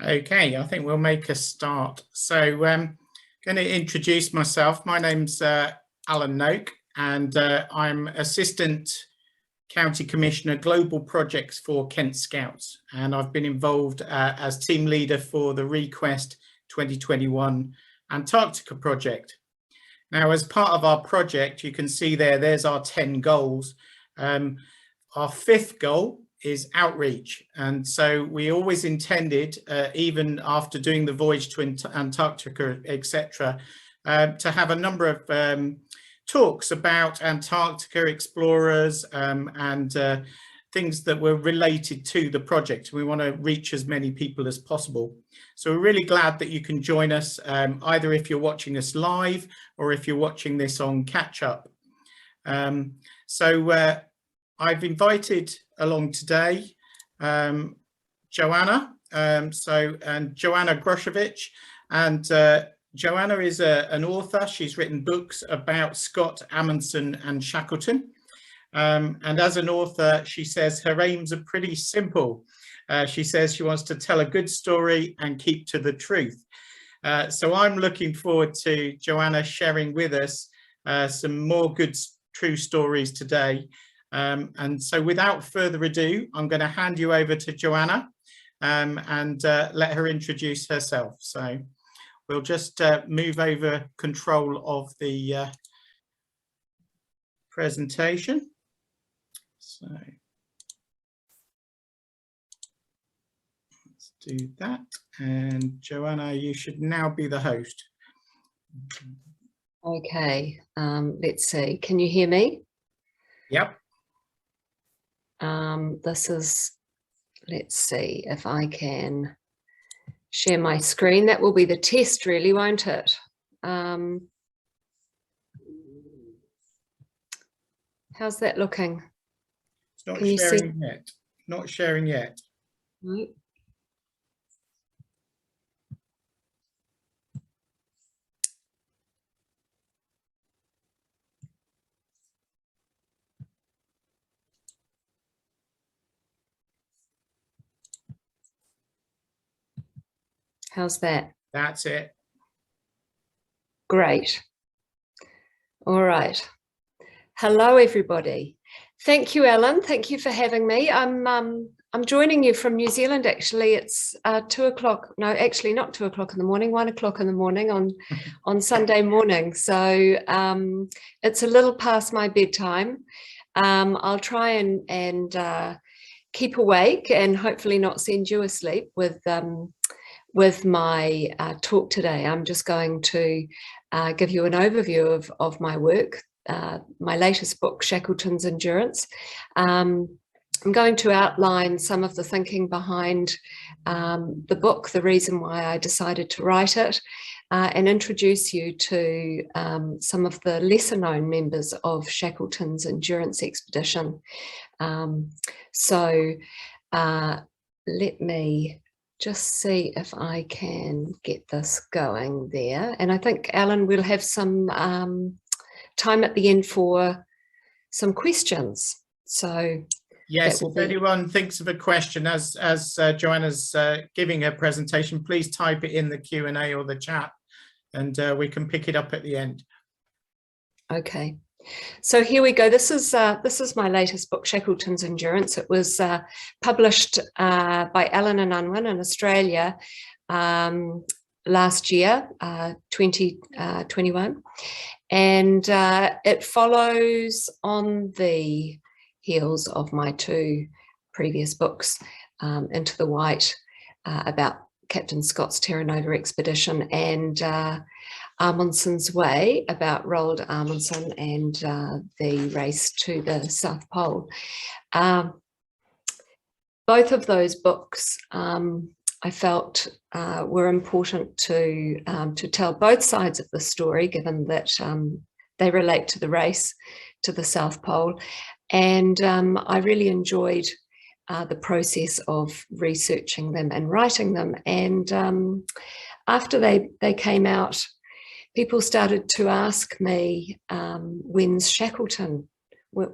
Okay, I think we'll make a start. So I'm going to introduce myself. My name's Alan Noak, and I'm Assistant County Commissioner Global Projects for Kent Scouts. And I've been involved as team leader for the ReQuest 2021 Antarctica project. Now, as part of our project, you can see there's our 10 goals. Our fifth goal is outreach, and so we always intended, even after doing the voyage to Antarctica, etc., to have a number of talks about Antarctica explorers and things that were related to the project. We want to reach as many people as possible. So we're really glad that you can join us, either if you're watching us live or if you're watching this on catch up. I've invited along today Joanna, and Joanna Grochowicz, and Joanna is an author. She's written books about Scott, Amundsen and Shackleton, and as an author she says her aims are pretty simple. She says she wants to tell a good story and keep to the truth. So I'm looking forward to Joanna sharing with us some more good true stories today. And so without further ado, I'm going to hand you over to Joanna and let her introduce herself. So we'll just move over control of the presentation. So let's do that. And Joanna, you should now be the host. Okay, let's see. Can you hear me? Yep. This is, let's see if I can share my screen. That will be the test, really, won't it? How's that looking? It's not sharing yet. Not sharing yet. No. How's that? That's it. Great. All right. Hello, everybody. Thank you, Alan. Thank you for having me. I'm joining you from New Zealand. Actually, it's 2 o'clock. No, actually, not 2 o'clock in the morning. 1 o'clock in the morning on Sunday morning. So it's a little past my bedtime. I'll try and keep awake and hopefully not send you asleep with my talk today. I'm just going to give you an overview of my work, my latest book, Shackleton's Endurance. I'm going to outline some of the thinking behind the book, the reason why I decided to write it, and introduce you to some of the lesser known members of Shackleton's Endurance expedition. Let me just see if I can get this going there. And I think, Alan, we'll have some time at the end for some questions. So yes, if anyone thinks of a question as Joanna's giving her presentation, please type it in the Q&A or the chat, and we can pick it up at the end. Okay. So here we go. This is my latest book, Shackleton's Endurance. It was published by Allen and Unwin in Australia last year, 2021, and it follows on the heels of my two previous books, Into the White, about Captain Scott's Terra Nova expedition, and Amundsen's Way, about Roald Amundsen and the race to the South Pole. Both of those books I felt were important to tell both sides of the story, given that they relate to the race to the South Pole. And I really enjoyed the process of researching them and writing them. And after they came out, people started to ask me, when's Shackleton?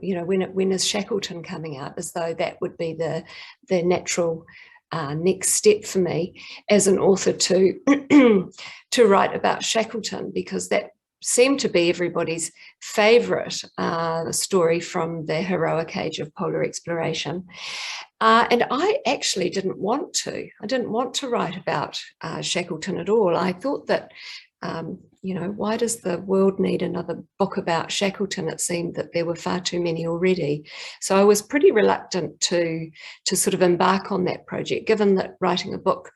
You know, when is Shackleton coming out? As though that would be the natural next step for me as an author to to write about Shackleton, because that seemed to be everybody's favourite story from the heroic age of polar exploration. And I actually didn't want to. I didn't want to write about Shackleton at all. I thought that, you know, why does the world need another book about Shackleton? It seemed that there were far too many already. So I was pretty reluctant to sort of embark on that project, given that writing a book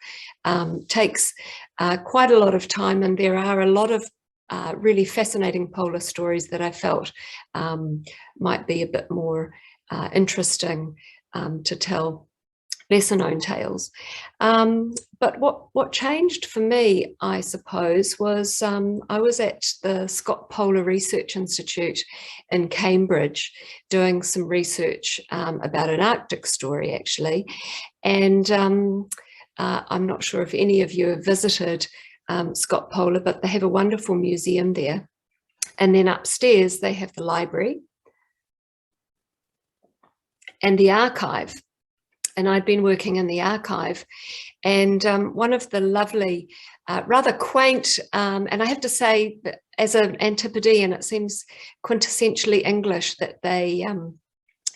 takes quite a lot of time, and there are a lot of really fascinating polar stories that I felt might be a bit more interesting to tell lesser known tales. But what changed for me, I suppose, was I was at the Scott Polar Research Institute in Cambridge doing some research about an Arctic story, actually. And I'm not sure if any of you have visited Scott Polar, but they have a wonderful museum there. And then upstairs they have the library and the archive. And I'd been working in the archive, and one of the lovely, rather quaint, and I have to say that as an Antipodean, it seems quintessentially English that they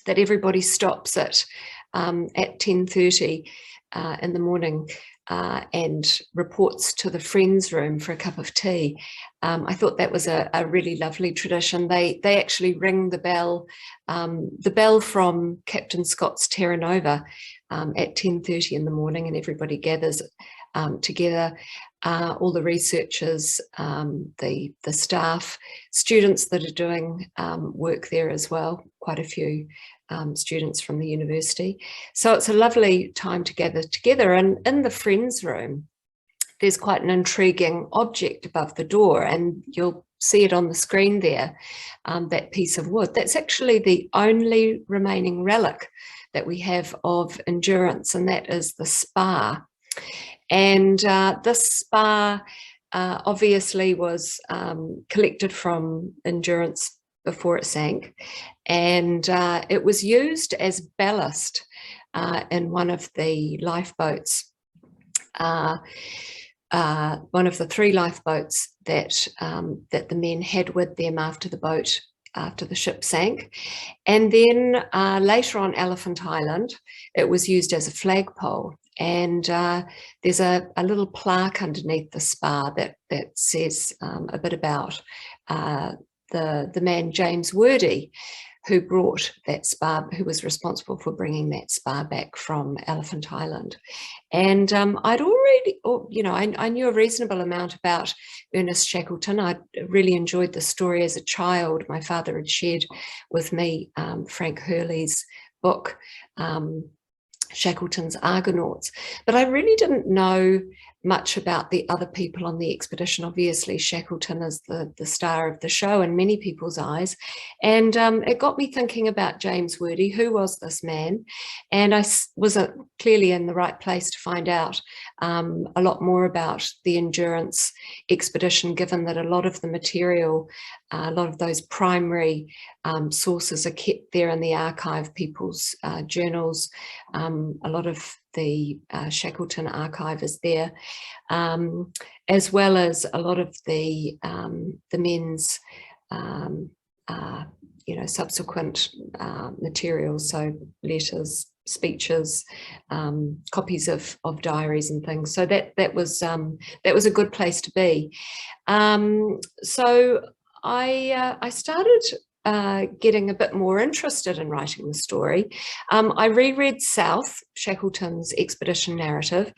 that everybody stops at 10:30 in the morning and reports to the Friends room for a cup of tea. I thought that was a really lovely tradition. They actually ring the bell from Captain Scott's Terra Nova at 10:30 in the morning, and everybody gathers together. All the researchers, the staff, students that are doing work there as well, quite a few students from the university. So it's a lovely time to gather together. And in the Friends room, there's quite an intriguing object above the door, and you'll see it on the screen there, that piece of wood. That's actually the only remaining relic that we have of Endurance, and that is the spar. And this spar obviously was collected from Endurance before it sank, and it was used as ballast in one of the lifeboats, one of the 3 lifeboats that that the men had with them after the ship sank. And then later on Elephant Island, it was used as a flagpole. And there's a little plaque underneath the spar that says a bit about the man James Wordie, who brought that spar, who was responsible for bringing that spar back from Elephant Island. And I'd already, you know, I knew a reasonable amount about Ernest Shackleton. I really enjoyed the story as a child. My father had shared with me Frank Hurley's book, Shackleton's Argonauts, but I really didn't know much about the other people on the expedition. Obviously, Shackleton is the star of the show in many people's eyes, and it got me thinking about James Wordie. Who was this man? And I was clearly in the right place to find out a lot more about the Endurance expedition, given that a lot of the material, a lot of those primary sources are kept there in the archive, people's journals. A lot of the Shackleton archive is there, as well as a lot of the men's, you know, subsequent materials, so letters, speeches, copies of diaries and things. So that was a good place to be. So I started getting a bit more interested in writing the story. I reread South, Shackleton's expedition narrative,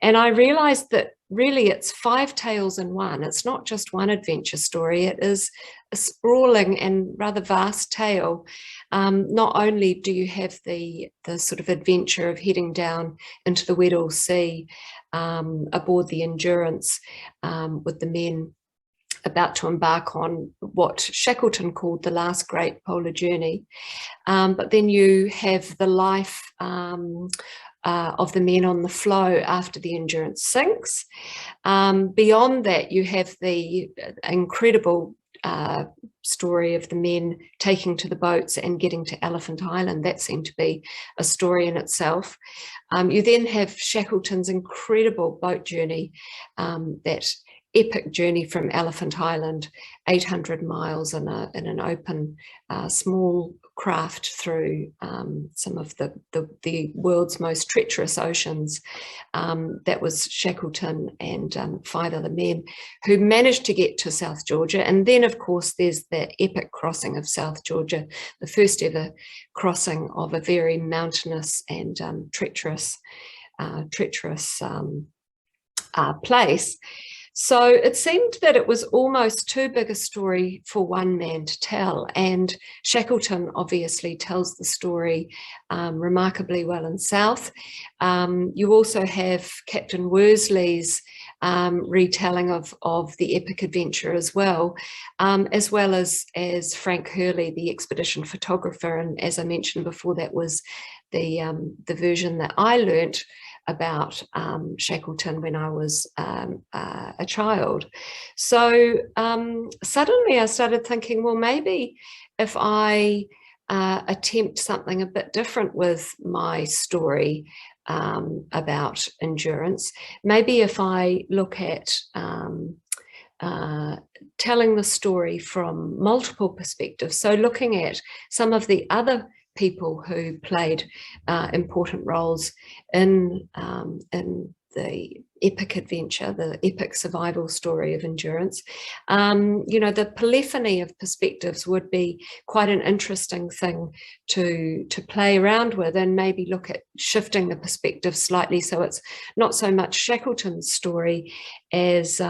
and I realized that really it's 5 tales in one. It's not just one adventure story. It is a sprawling and rather vast tale. Not only do you have the sort of adventure of heading down into the Weddell Sea aboard the Endurance with the men about to embark on what Shackleton called the last great polar journey. But then you have the life of the men on the floe after the Endurance sinks. Beyond that, you have the incredible story of the men taking to the boats and getting to Elephant Island. That seemed to be a story in itself. You then have Shackleton's incredible boat journey, that epic journey from Elephant Island, 800 miles in an open small craft through some of the world's most treacherous oceans. That was Shackleton and 5 other men who managed to get to South Georgia. And then, of course, there's the epic crossing of South Georgia, the first ever crossing of a very mountainous and treacherous place. So it seemed that it was almost too big a story for one man to tell, and Shackleton obviously tells the story remarkably well in South. You also have Captain Worsley's retelling of the epic adventure as well as Frank Hurley, the expedition photographer. And as I mentioned before, that was the version that I learnt about Shackleton when I was a child. So suddenly I started thinking, well, maybe if I attempt something a bit different with my story about endurance, maybe if I look at telling the story from multiple perspectives, so looking at some of the other people who played important roles in the epic adventure, the epic survival story of endurance. You know, the polyphony of perspectives would be quite an interesting thing to play around with, and maybe look at shifting the perspective slightly so it's not so much Shackleton's story as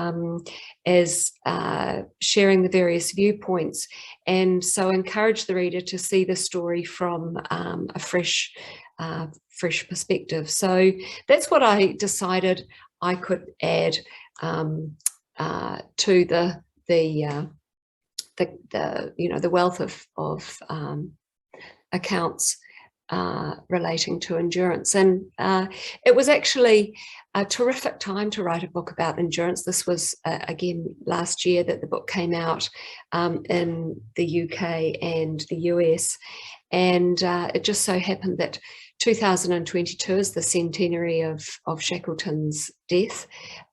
sharing the various viewpoints, and so encourage the reader to see the story from a fresh perspective. So that's what I decided I could add to the wealth of accounts relating to endurance. And it was actually a terrific time to write a book about endurance. This was again last year that the book came out in the UK and the US, and it just so happened that 2022 is the centenary of Shackleton's death.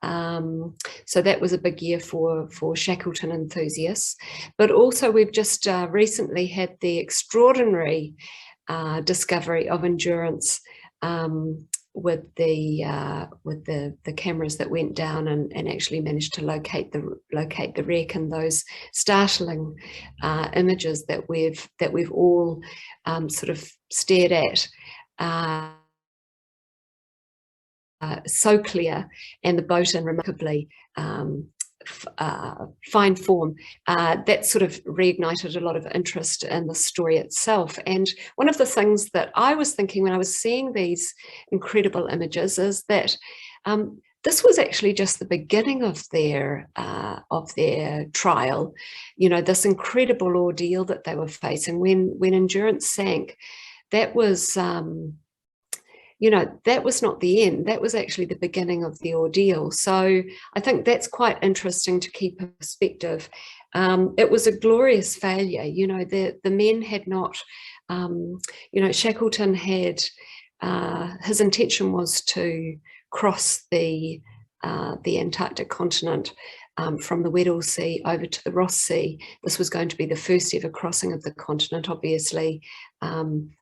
So that was a big year for Shackleton enthusiasts. But also we've just recently had the extraordinary discovery of endurance with the cameras that went down and actually managed to locate the wreck, and those startling images that we've all sort of stared at. So clear, and the boat in remarkably fine form. That sort of reignited a lot of interest in the story itself. And one of the things that I was thinking when I was seeing these incredible images is that this was actually just the beginning of their trial. You know, this incredible ordeal that they were facing when Endurance sank. That was, you know, that was not the end. That was actually the beginning of the ordeal. So I think that's quite interesting to keep in perspective. It was a glorious failure. You know, the men had not, you know, Shackleton had, his intention was to cross the Antarctic continent from the Weddell Sea over to the Ross Sea. This was going to be the first ever crossing of the continent. Obviously,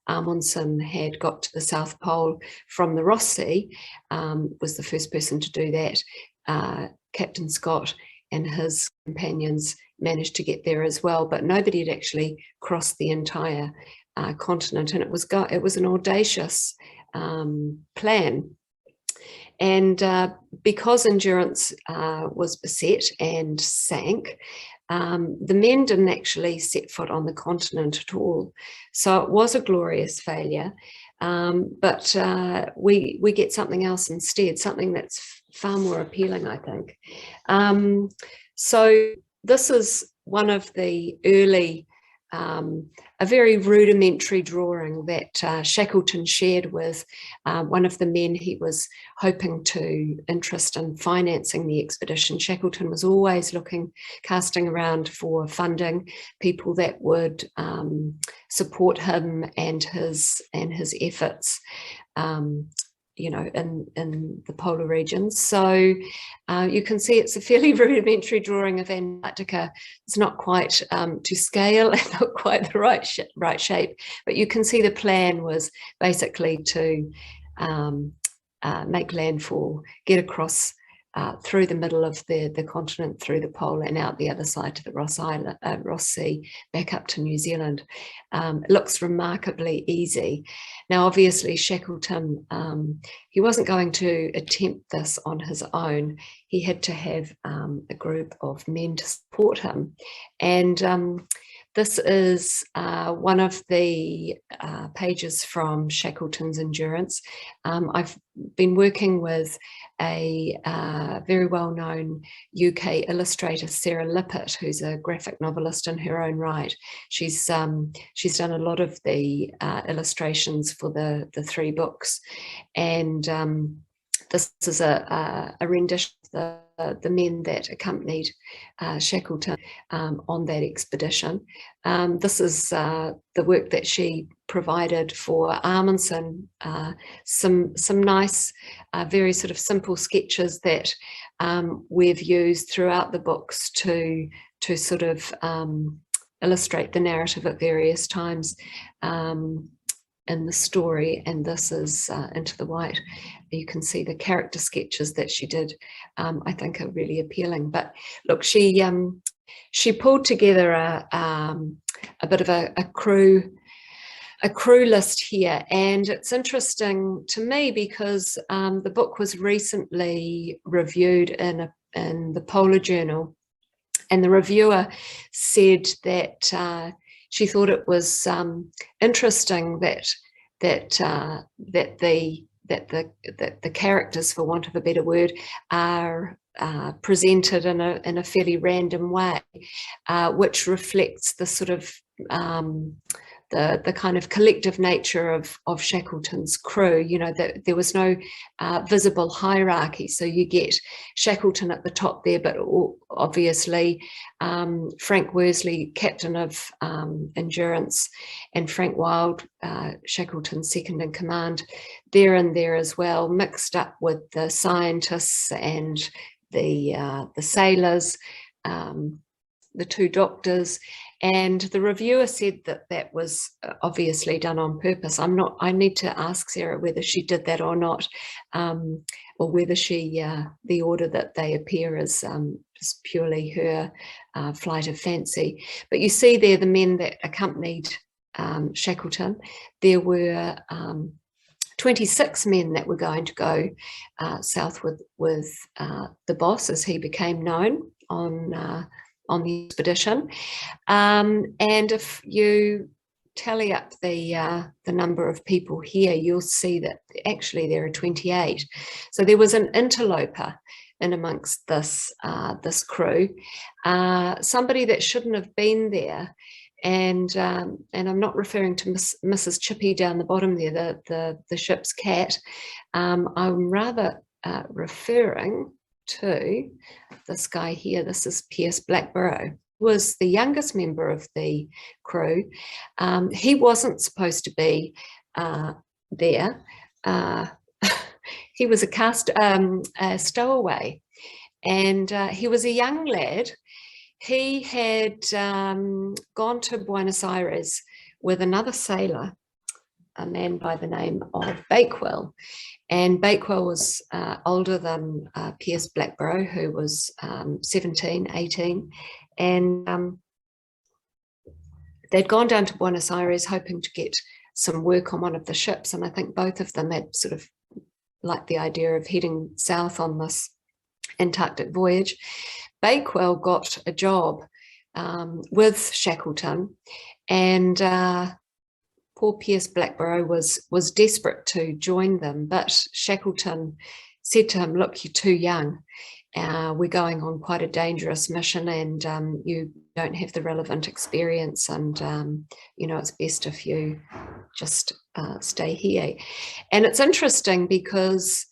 Amundsen had got to the South Pole from the Ross Sea, was the first person to do that. Captain Scott and his companions managed to get there as well, but nobody had actually crossed the entire continent, and it was an audacious plan. And because Endurance was beset and sank, the men didn't actually set foot on the continent at all. So it was a glorious failure, but we get something else instead, something that's far more appealing, I think. So this is one of the early a very rudimentary drawing that Shackleton shared with one of the men he was hoping to interest in financing the expedition. Shackleton was always casting around for funding, people that would support him and his efforts, you know, in the polar regions. So you can see it's a fairly rudimentary drawing of Antarctica. It's not quite to scale and not quite the right shape, but you can see the plan was basically to make landfall, get across through the middle of the continent, through the pole and out the other side to the Ross Sea, back up to New Zealand. It looks remarkably easy. Now, obviously, Shackleton, he wasn't going to attempt this on his own. He had to have a group of men to support him. And this is one of the pages from Shackleton's Endurance. I've been working with a very well-known UK illustrator, Sarah Lippert, who's a graphic novelist in her own right. She's done a lot of the illustrations for the 3 books, and this is a rendition of the men that accompanied Shackleton on that expedition. This is the work that she provided for Amundsen, some nice, very sort of simple sketches that we've used throughout the books to sort of illustrate the narrative at various times in the story. And this is Into the White. You can see the character sketches that she did, I think are really appealing. But look, she pulled together a bit of a crew list here, and it's interesting to me because the book was recently reviewed in the Polar Journal, and the reviewer said that she thought it was interesting that the characters, for want of a better word, are presented in a fairly random way, which reflects the sort of the kind of collective nature of Shackleton's crew. You know, that there was no visible hierarchy. So you get Shackleton at the top there, but obviously Frank Worsley, captain of Endurance, and Frank Wild, Shackleton's second in command, they're in there as well, mixed up with the scientists and the sailors, the 2 doctors. And the reviewer said that was obviously done on purpose. I need to ask Sarah whether she did that or not, or whether the order that they appear is just purely her flight of fancy. But you see there the men that accompanied Shackleton. There were 26 men that were going to go south with the boss, as he became known, on the expedition. And if you tally up the number of people here, you'll see that actually there are 28. So there was an interloper in amongst this crew, somebody that shouldn't have been there. And I'm not referring to Mrs. Chippy down the bottom there, the ship's cat. I'm rather referring to this guy here. This is Pierce Blackborough, was the youngest member of the crew. He wasn't supposed to be there. He was a stowaway, and he was a young lad. He had gone to Buenos Aires with another sailor, a man by the name of Bakewell. And Bakewell was older than Pierce Blackborough, who was 17, 18. And they'd gone down to Buenos Aires hoping to get some work on one of the ships. And I think both of them had sort of liked the idea of heading south on this Antarctic voyage. Bakewell got a job with Shackleton, and poor Pierce Blackborough was desperate to join them, but Shackleton said to him, "Look, you're too young." we're going on quite a dangerous mission, and you don't have the relevant experience, and you know, it's best if you just stay here. And it's interesting because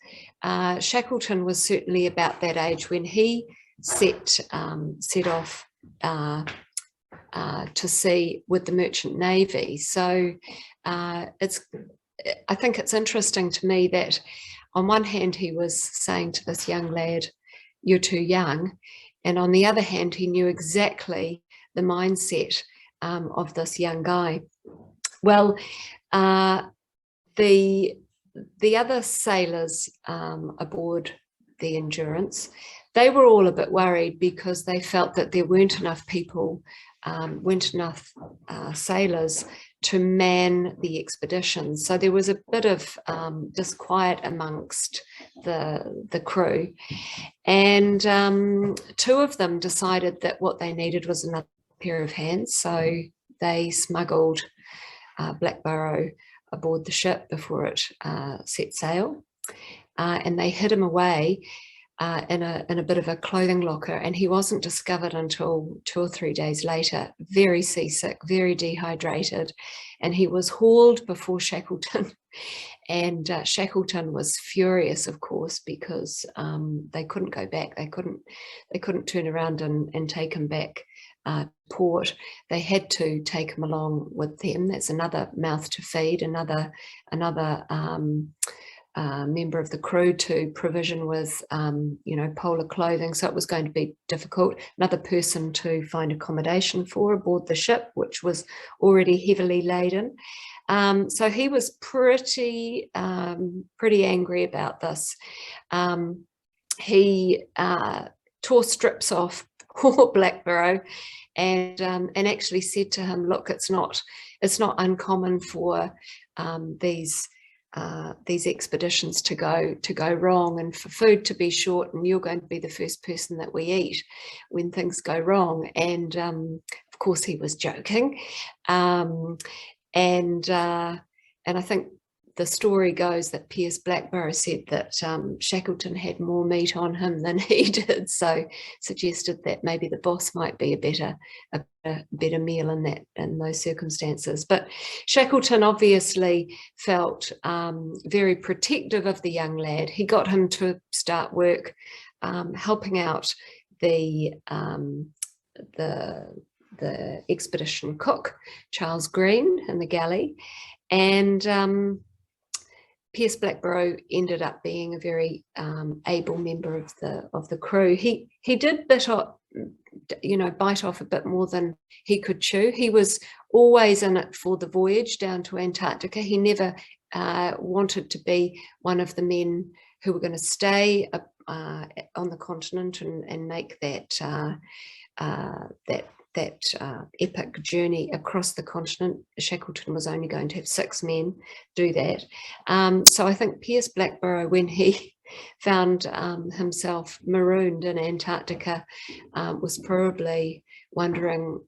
Shackleton was certainly about that age when he set off to sea with the Merchant Navy. So I think it's interesting to me that on one hand he was saying to this young lad, "You're too young," and on the other hand he knew exactly the mindset of this young guy. Well, the other sailors aboard the Endurance, they were all a bit worried because they felt that there weren't enough people, weren't enough sailors to man the expedition. So there was a bit of disquiet amongst the crew, and two of them decided that what they needed was another pair of hands. So they smuggled Blackborough aboard the ship before it set sail, and they hid him away in a bit of a clothing locker, and he wasn't discovered until 2 or 3 days later, very seasick, very dehydrated, and he was hauled before Shackleton. And Shackleton was furious, of course, because they couldn't go back. They couldn't turn around and take him back port. They had to take him along with them. That's another mouth to feed, another member of the crew to provision with, you know, polar clothing. So it was going to be difficult. Another person to find accommodation for aboard the ship, which was already heavily laden. So he was pretty angry about this. He tore strips off poor Blackborough, and actually said to him, "Look, it's not uncommon for these expeditions to go wrong, and for food to be short, and you're going to be the first person that we eat when things go wrong." And of course he was joking, and I think the story goes that Piers Blackborough said that Shackleton had more meat on him than he did, so suggested that maybe the boss might be a better meal in those circumstances. But Shackleton obviously felt very protective of the young lad. He got him to start work helping out the expedition cook, Charles Green, in the galley, and Piers Blackborough ended up being a very able member of the crew. He did bite off a bit more than he could chew. He was always in it for the voyage down to Antarctica. He never wanted to be one of the men who were going to stay on the continent and make that epic journey across the continent. Shackleton was only going to have 6 men do that. So I think Piers Blackborough, when he found himself marooned in Antarctica, was probably wondering,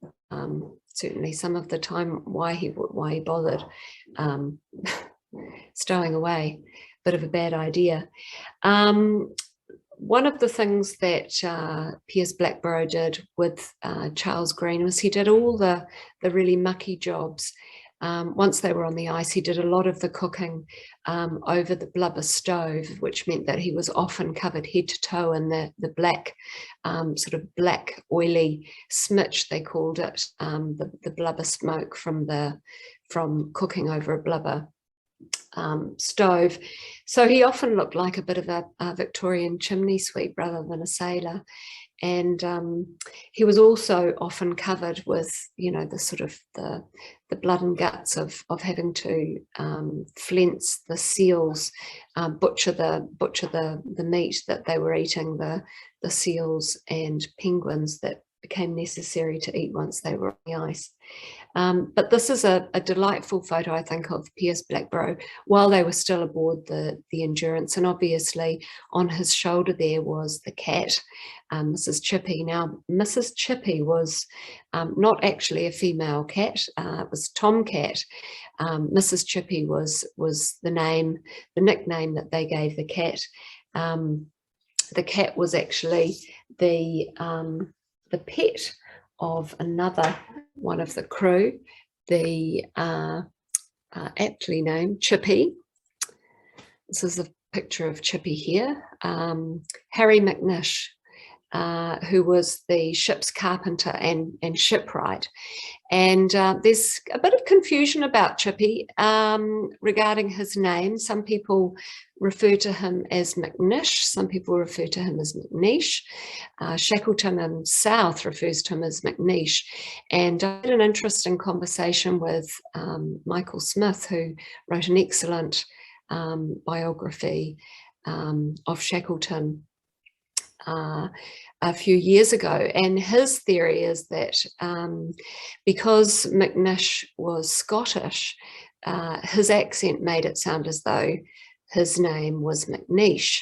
certainly some of the time, why he bothered stowing away. Bit of a bad idea. One of the things that Piers Blackborough did with Charles Green was he did all the really mucky jobs. Once they were on the ice, he did a lot of the cooking over the blubber stove, which meant that he was often covered head to toe in the black, sort of black oily smitch, they called it, the blubber smoke from cooking over a blubber stove. So he often looked like a bit of a Victorian chimney sweep rather than a sailor. And he was also often covered with, you know, the sort of the blood and guts of having to flince the seals, butcher the meat that they were eating, the seals and penguins that became necessary to eat once they were on the ice. But this is a delightful photo, I think, of Piers Blackborough while they were still aboard the Endurance, and obviously on his shoulder there was the cat, Mrs. Chippy. Now, Mrs. Chippy was not actually a female cat; it was Tomcat. Mrs. Chippy was the nickname that they gave the cat. the cat was actually the pet of another one of the crew, the aptly named Chippy. This is a picture of Chippy here. Harry McNish, who was the ship's carpenter and shipwright. And there's a bit of confusion about Chippy regarding his name. Some people refer to him as McNish, some people refer to him as McNish. Shackleton and South refers to him as McNish. And I had an interesting conversation with Michael Smith, who wrote an excellent biography of Shackleton a few years ago, and his theory is that because McNish was Scottish, his accent made it sound as though his name was McNish.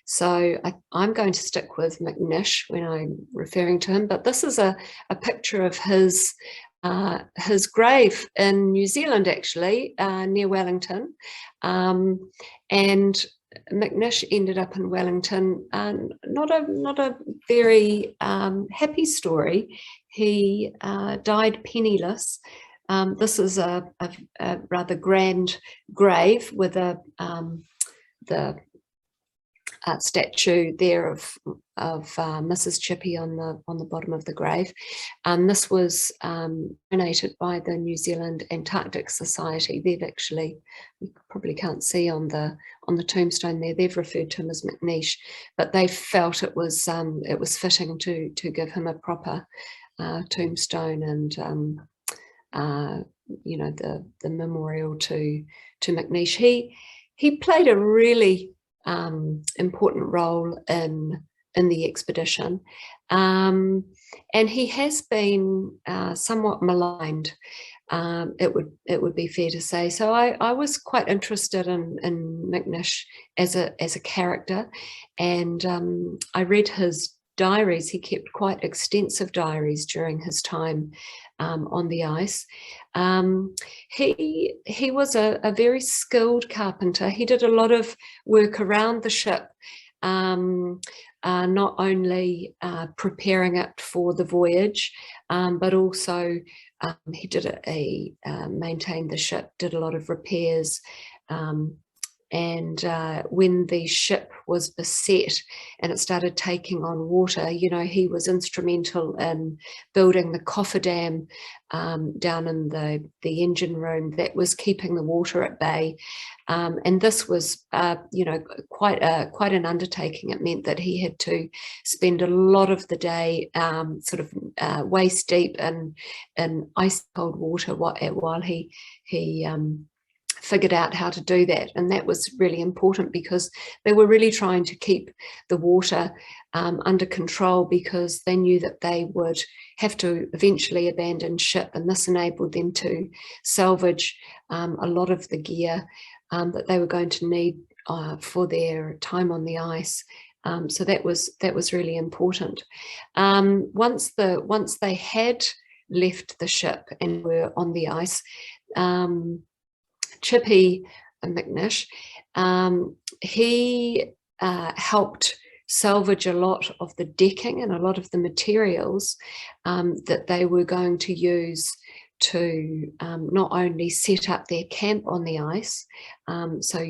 So I'm going to stick with McNish when I'm referring to him, but this is a picture of his grave in New Zealand, actually, near Wellington, and McNish ended up in Wellington. Not a very happy story. He died penniless. This is a rather grand grave with the statue there of Mrs. Chippy on the bottom of the grave. This was donated by the New Zealand Antarctic Society. They've actually, you probably can't see on the tombstone there, they've referred to him as McNish, but they felt it was fitting to give him a proper tombstone and you know, the memorial to McNish. He played a really important role in the expedition, and he has been somewhat maligned, it would be fair to say. So I was quite interested in McNish as a character, and I read his diaries. He kept quite extensive diaries during his time on the ice. He was a very skilled carpenter. He did a lot of work around the ship, not only preparing it for the voyage, but also he did maintained the ship, did a lot of repairs. And when the ship was beset and it started taking on water, you know, he was instrumental in building the cofferdam down in the engine room that was keeping the water at bay. And this was, you know, quite an undertaking. It meant that he had to spend a lot of the day sort of waist deep in ice cold water while he figured out how to do that. And that was really important because they were really trying to keep the water under control, because they knew that they would have to eventually abandon ship, and this enabled them to salvage a lot of the gear that they were going to need for their time on the ice. So that was really important. Once they had left the ship and were on the ice, Chippy McNish, he helped salvage a lot of the decking and a lot of the materials that they were going to use to not only set up their camp on the ice, so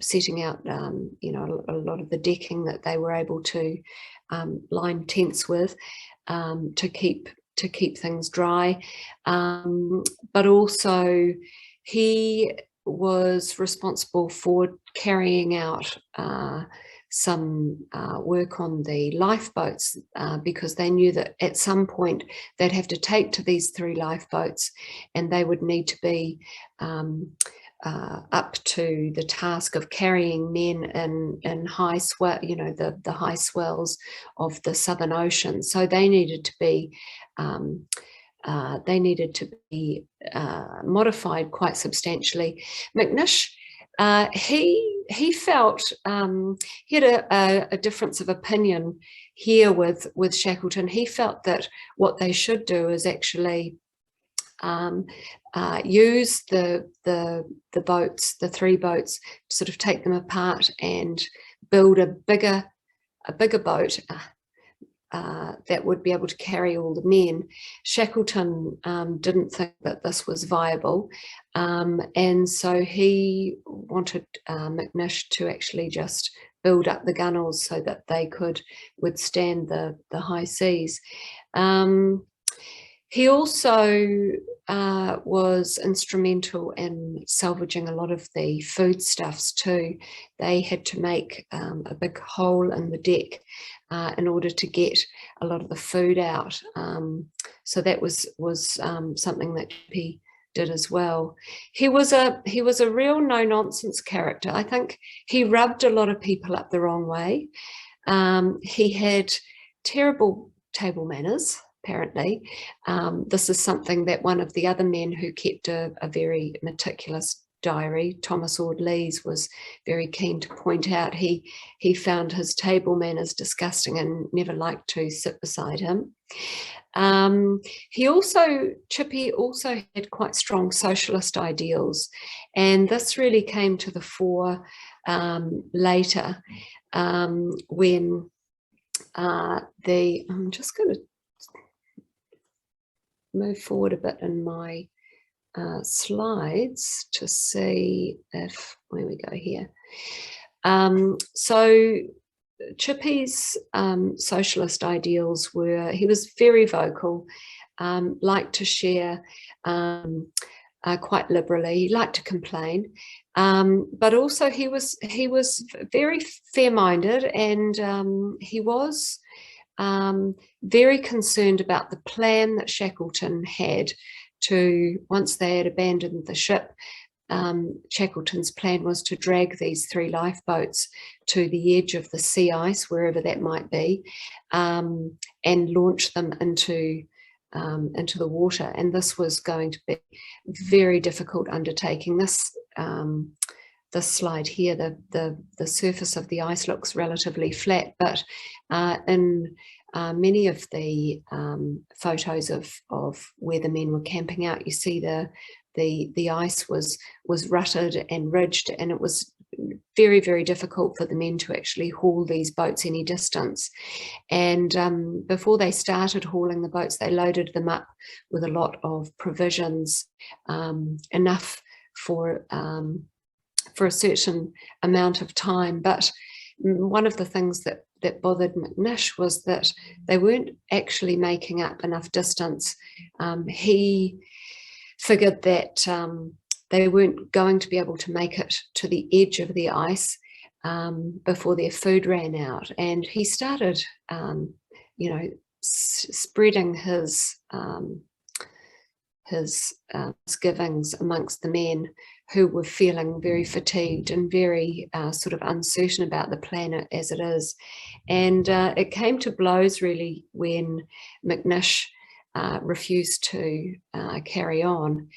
setting out you know, a lot of the decking that they were able to line tents with to keep things dry, but also he was responsible for carrying out some work on the lifeboats, because they knew that at some point they'd have to take to these 3 lifeboats, and they would need to be up to the task of carrying men in high swell, you know, the high swells of the Southern Ocean. So they needed to be modified quite substantially. McNish, he felt he had a difference of opinion here with Shackleton. He felt that what they should do is actually use the boats, the 3 boats, sort of take them apart and build a bigger bigger boat that would be able to carry all the men. Shackleton didn't think that this was viable, and so he wanted McNish to actually just build up the gunwales so that they could withstand the high seas. He also was instrumental in salvaging a lot of the foodstuffs too. They had to make a big hole in the deck in order to get a lot of the food out. So that was something that he did as well. He was a real no-nonsense character. I think he rubbed a lot of people up the wrong way. He had terrible table manners. Apparently, this is something that one of the other men who kept a very meticulous diary, Thomas Ord-Lees, was very keen to point out. He found his table manners disgusting and never liked to sit beside him. Chippy also had quite strong socialist ideals, and this really came to the fore later when I'm just going to move forward a bit in my slides to see if, where we go here. So Chippy's socialist ideals were, he was very vocal, liked to share quite liberally, he liked to complain, but also he was very fair-minded, and he was very concerned about the plan that Shackleton had to, once they had abandoned the ship, Shackleton's plan was to drag these 3 lifeboats to the edge of the sea ice, wherever that might be, and launch them into the water. And this was going to be a very difficult undertaking. This slide here, the surface of the ice looks relatively flat, but in many of the photos of where the men were camping out, you see the ice was rutted and ridged, and it was very, very difficult for the men to actually haul these boats any distance. And before they started hauling the boats, they loaded them up with a lot of provisions, enough for a certain amount of time. But one of the things that bothered McNish was that they weren't actually making up enough distance. He figured that they weren't going to be able to make it to the edge of the ice before their food ran out, and he started, spreading his misgivings amongst the men, who were feeling very fatigued and very sort of uncertain about the plan as it is. And it came to blows really when McNish refused to carry on.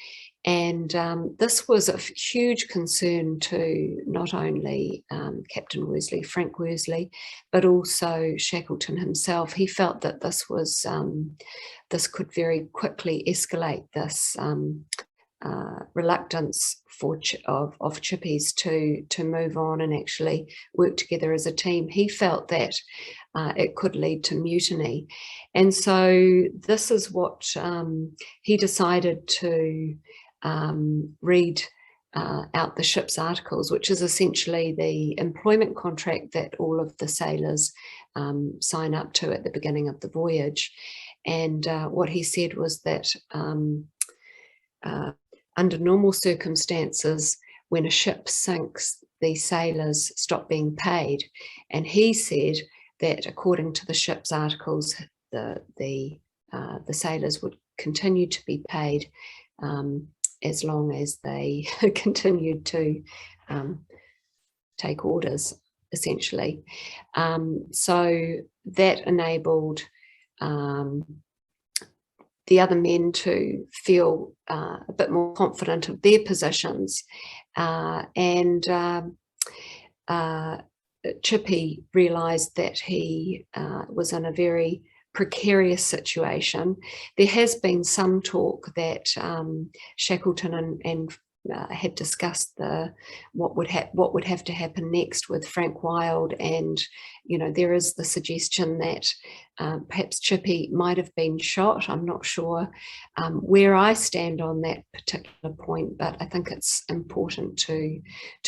And this was a huge concern to not only Captain Worsley, Frank Worsley, but also Shackleton himself. He felt that this was this could very quickly escalate this reluctance of Chippy's to move on and actually work together as a team. He felt that it could lead to mutiny, and so this is what he decided to read out the ship's articles, which is essentially the employment contract that all of the sailors sign up to at the beginning of the voyage. And what he said was that under normal circumstances, when a ship sinks, the sailors stop being paid. And he said that according to the ship's articles, the sailors would continue to be paid as long as they continued to take orders, essentially. So that enabled the other men to feel a bit more confident of their positions. And Chippy realised that he was in a very precarious situation. There has been some talk that Shackleton and had discussed what would have to happen next with Frank Wild, and there is the suggestion that perhaps Chippy might have been shot. I'm not sure where I stand on that particular point, but I think it's important to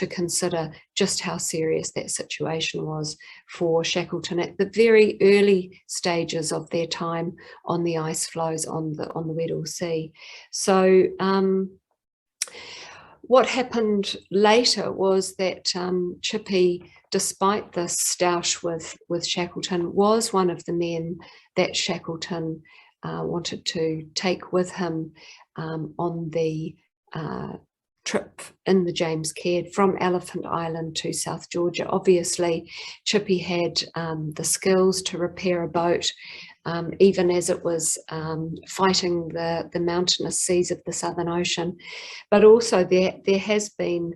consider just how serious that situation was for Shackleton at the very early stages of their time on the ice floes on the Weddell Sea. So what happened later was that Chippy, despite this stoush with Shackleton, was one of the men that Shackleton wanted to take with him on the trip in the James Caird from Elephant Island to South Georgia. Obviously, Chippy had the skills to repair a boat, even as it was fighting the mountainous seas of the Southern Ocean. But also there has been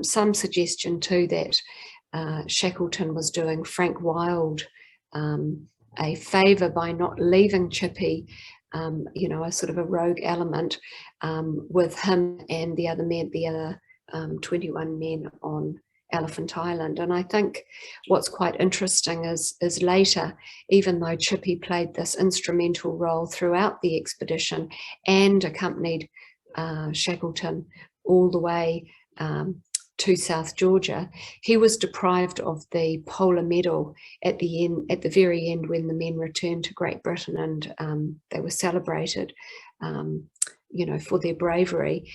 some suggestion too that Shackleton was doing Frank Wild a favour by not leaving Chippy, a sort of a rogue element with him and the other 21 men on Elephant Island. And I think what's quite interesting is later, even though Chippy played this instrumental role throughout the expedition and accompanied Shackleton all the way to South Georgia, he was deprived of the Polar Medal at the very end when the men returned to Great Britain, and they were celebrated for their bravery.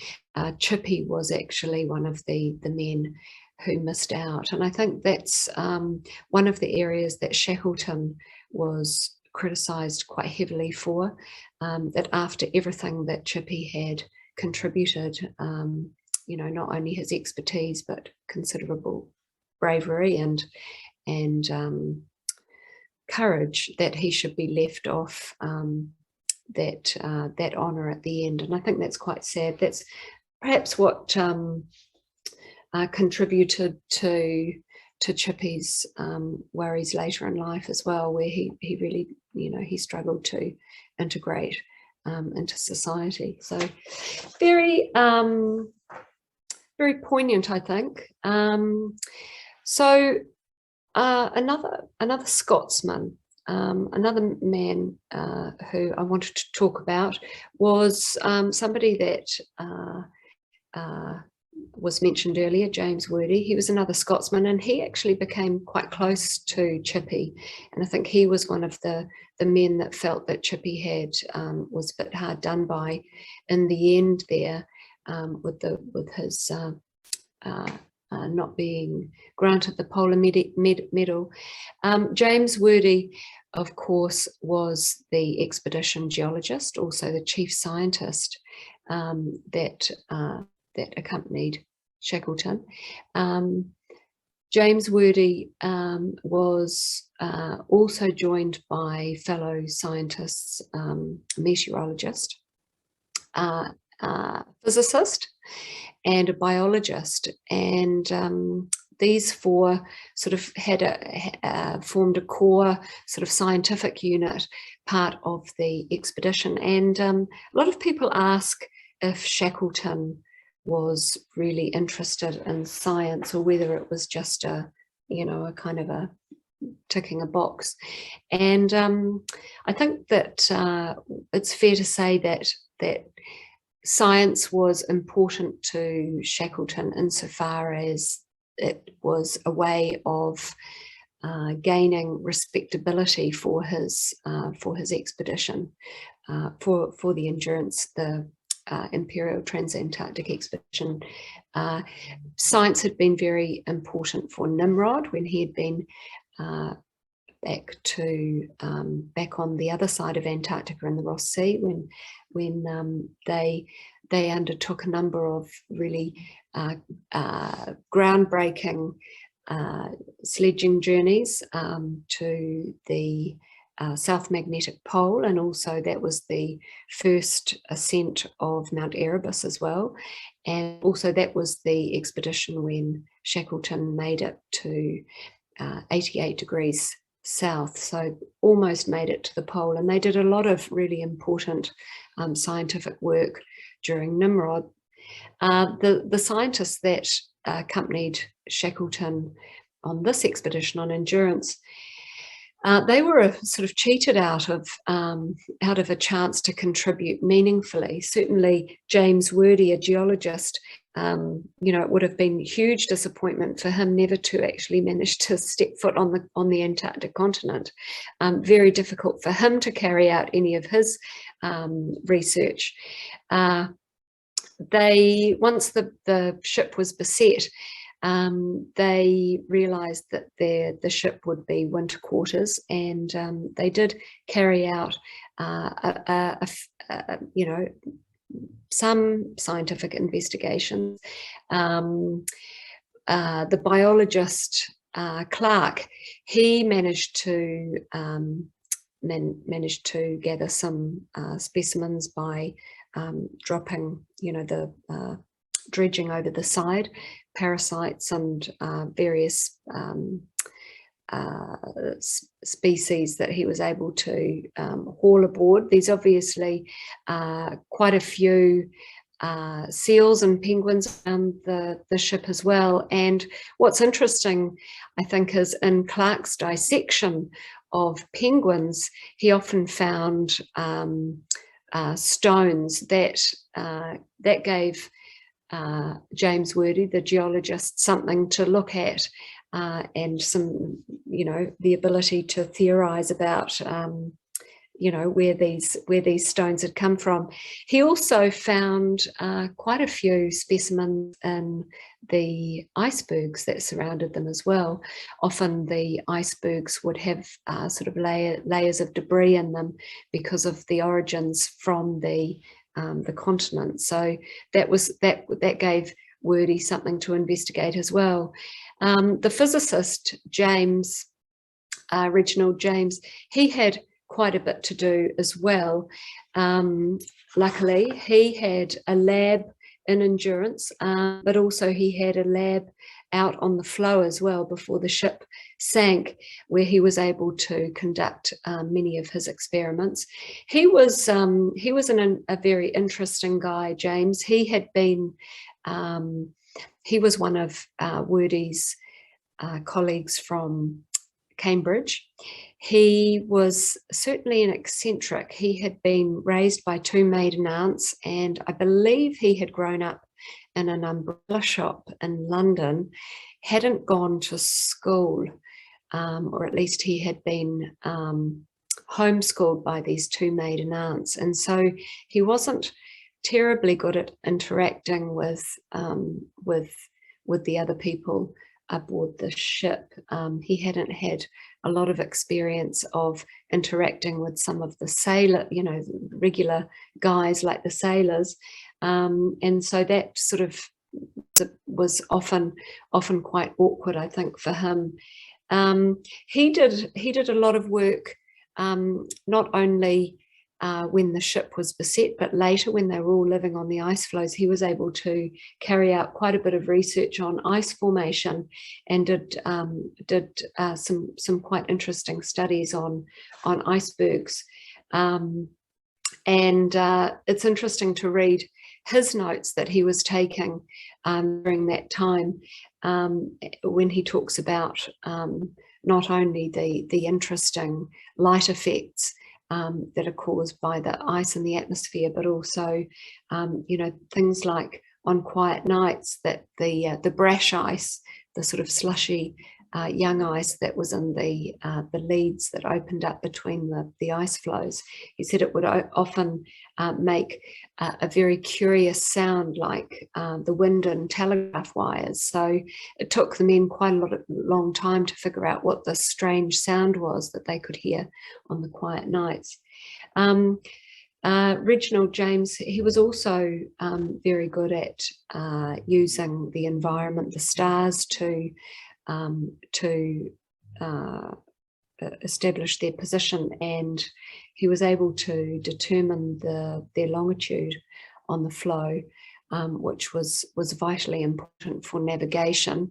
Chippy was actually one of the men who missed out. And I think that's one of the areas that Shackleton was criticised quite heavily for, that after everything that Chippy had contributed, not only his expertise, but considerable bravery and courage, that he should be left off that honour at the end. And I think that's quite sad. That's perhaps what contributed to Chippy's worries later in life as well, where he really, he struggled to integrate into society. So very poignant, I think. So another Scotsman, another man who I wanted to talk about was somebody that was mentioned earlier, James Wordie. He was another Scotsman, and he actually became quite close to Chippy. And I think he was one of the men that felt that Chippy was a bit hard done by in the end there, with his not being granted the Polar Medal. James Wordie, of course, was the expedition geologist, also the chief scientist that accompanied Shackleton. James Wordie was also joined by fellow scientists, meteorologist, physicist, and a biologist, and these four sort of formed a core sort of scientific unit, part of the expedition. And a lot of people ask if Shackleton was really interested in science, or whether it was just a kind of a ticking a box. And I think that it's fair to say that science was important to Shackleton insofar as it was a way of gaining respectability for his expedition, for the Endurance, the Imperial Transantarctic Expedition. Science had been very important for Nimrod when he had been back on the other side of Antarctica in the Ross Sea, when they undertook a number of really groundbreaking sledging journeys to the South Magnetic Pole, and also that was the first ascent of Mount Erebus as well. And also that was the expedition when Shackleton made it to 88 degrees south, so almost made it to the pole. And they did a lot of really important scientific work during Nimrod. The scientists that accompanied Shackleton on this expedition on Endurance, they were sort of cheated out of a chance to contribute meaningfully. Certainly James Wordie, a geologist, it would have been huge disappointment for him never to actually manage to step foot on the Antarctic continent. Very difficult for him to carry out any of his research. Once the ship was beset, they realized that the ship would be winter quarters, and they did carry out some scientific investigations. The biologist Clark, he managed to gather some specimens by dropping, the dredging over the side, parasites and various species that he was able to haul aboard. There's obviously quite a few seals and penguins around the ship as well. And what's interesting, I think, is in Clark's dissection of penguins, he often found stones that gave James Wordie, the geologist, something to look at, and some, the ability to theorize about, where these stones had come from. He also found quite a few specimens in the icebergs that surrounded them as well. Often the icebergs would have sort of layers of debris in them because of the origins from the continent. So that gave Wordie something to investigate as well. The physicist James, Reginald James, he had quite a bit to do as well. Luckily, he had a lab in Endurance, but also he had a lab out on the floe as well before the ship sank, where he was able to conduct many of his experiments. He was a very interesting guy, James. He had been he was one of Wordie's colleagues from Cambridge. He was certainly an eccentric. He had been raised by two maiden aunts, and I believe he had grown up in an umbrella shop in London, hadn't gone to school, or at least he had been homeschooled by these two maiden aunts. And so he wasn't terribly good at interacting with the other people aboard the ship. He hadn't had a lot of experience of interacting with some of the regular guys like the sailors. And so that sort of was often quite awkward, I think, for him. He did a lot of work, not only when the ship was beset, but later when they were all living on the ice floes. He was able to carry out quite a bit of research on ice formation, and did some quite interesting studies on icebergs. And it's interesting to read his notes that he was taking during that time, when he talks about not only the interesting light effects that are caused by the ice in the atmosphere, but also, things like on quiet nights that the brash ice, the sort of slushy young ice that was in the leads that opened up between the ice floes. He said it would often make a very curious sound, like the wind in telegraph wires. So it took the men quite a long time to figure out what the strange sound was that they could hear on the quiet nights. Reginald James, he was also very good at using the environment, the stars, to establish their position, and he was able to determine their longitude on the floe, which was vitally important for navigation.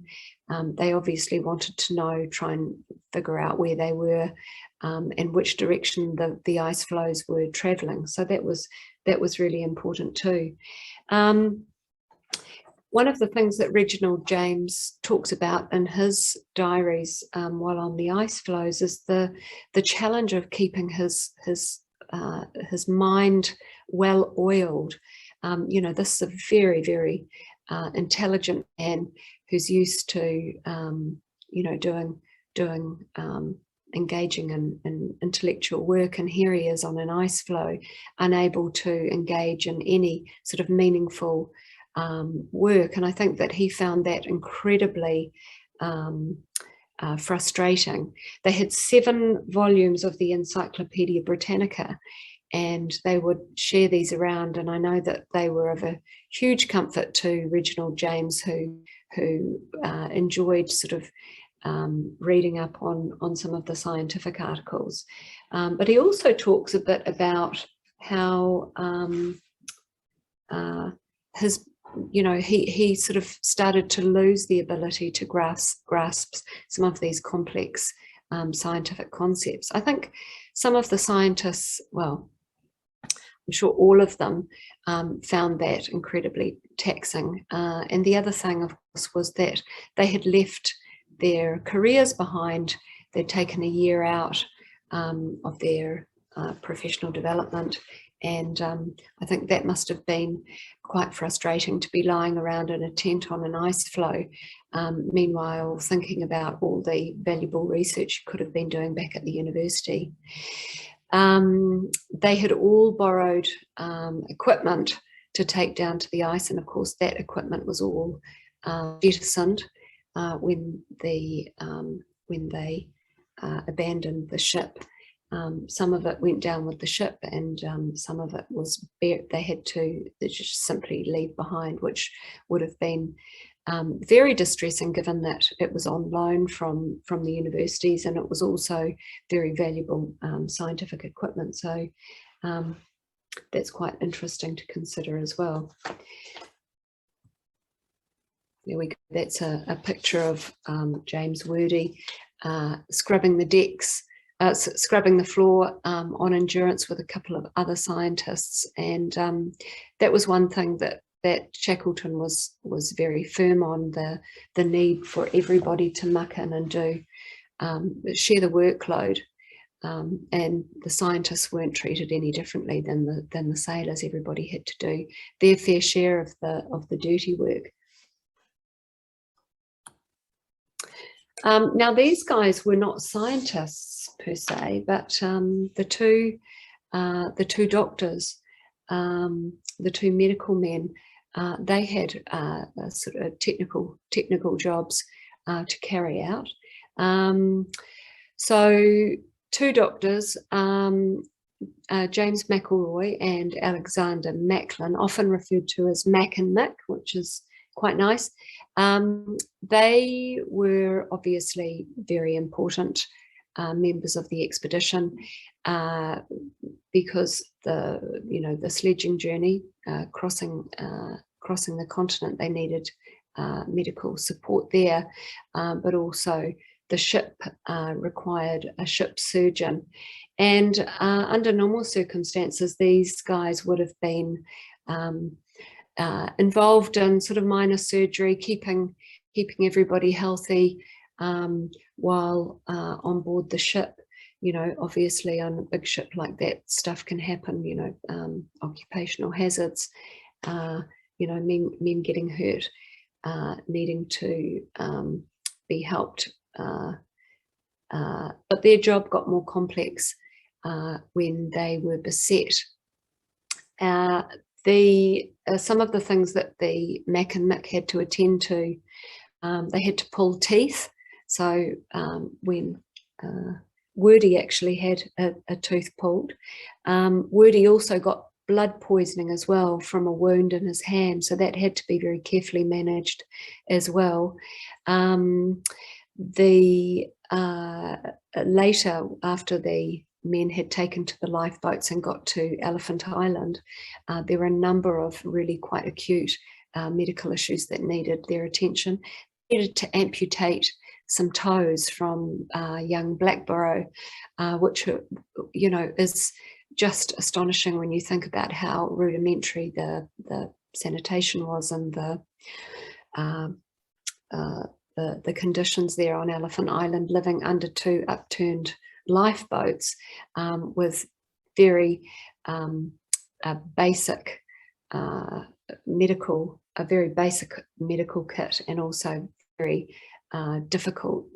They obviously wanted to try and figure out where they were, and which direction the ice floes were traveling. So that was really important too. one of the things that Reginald James talks about in his diaries while on the ice floes is the challenge of keeping his mind well oiled. This is a very, very intelligent man who's used to doing engaging in intellectual work, and here he is on an ice floe, unable to engage in any sort of meaningful work. And I think that he found that incredibly frustrating. They had 7 volumes of the Encyclopedia Britannica, and they would share these around, and I know that they were of a huge comfort to Reginald James, who enjoyed sort of reading up on some of the scientific articles. But he also talks a bit about how he sort of started to lose the ability to grasp some of these complex scientific concepts. I think some of the scientists, well, I'm sure all of them, found that incredibly taxing. And the other thing, of course, was that they had left their careers behind. They'd taken a year out of their professional development. And I think that must have been quite frustrating to be lying around in a tent on an ice floe, meanwhile thinking about all the valuable research you could have been doing back at the university. They had all borrowed equipment to take down to the ice, and of course that equipment was all jettisoned when they abandoned the ship. Some of it went down with the ship, and some of it was they had to just simply leave behind, which would have been very distressing, given that it was on loan from the universities, and it was also very valuable scientific equipment. So that's quite interesting to consider as well. There we go. That's a picture of James Wordie scrubbing the decks, scrubbing the floor on Endurance with a couple of other scientists. And that was one thing that Shackleton was very firm on, the need for everybody to muck in and share the workload. And the scientists weren't treated any differently than the sailors. Everybody had to do their fair share of the dirty work. Now, these guys were not scientists per se, but the two doctors, the two medical men, they had sort of technical jobs to carry out. So 2 doctors, James McElroy and Alexander Macklin, often referred to as Mac and Mick, which is quite nice. They were obviously very important members of the expedition because the sledging journey, crossing the continent, they needed medical support there, but also the ship required a ship surgeon. And under normal circumstances, these guys would have been involved in sort of minor surgery, keeping everybody healthy while on board the ship. Obviously on a big ship like that, stuff can happen, occupational hazards, men getting hurt, needing to be helped. But their job got more complex when they were beset. Some of the things that the Mac and Mick had to attend to, they had to pull teeth. So when Wordie actually had a tooth pulled, Wordie also got blood poisoning as well from a wound in his hand, so that had to be very carefully managed as well. Later, after the men had taken to the lifeboats and got to Elephant Island, there were a number of really quite acute medical issues that needed their attention. They needed to amputate some toes from young Blackborough, which is just astonishing when you think about how rudimentary the sanitation was and the conditions there on Elephant Island, living under 2 upturned lifeboats with very basic medical kit, and also very difficult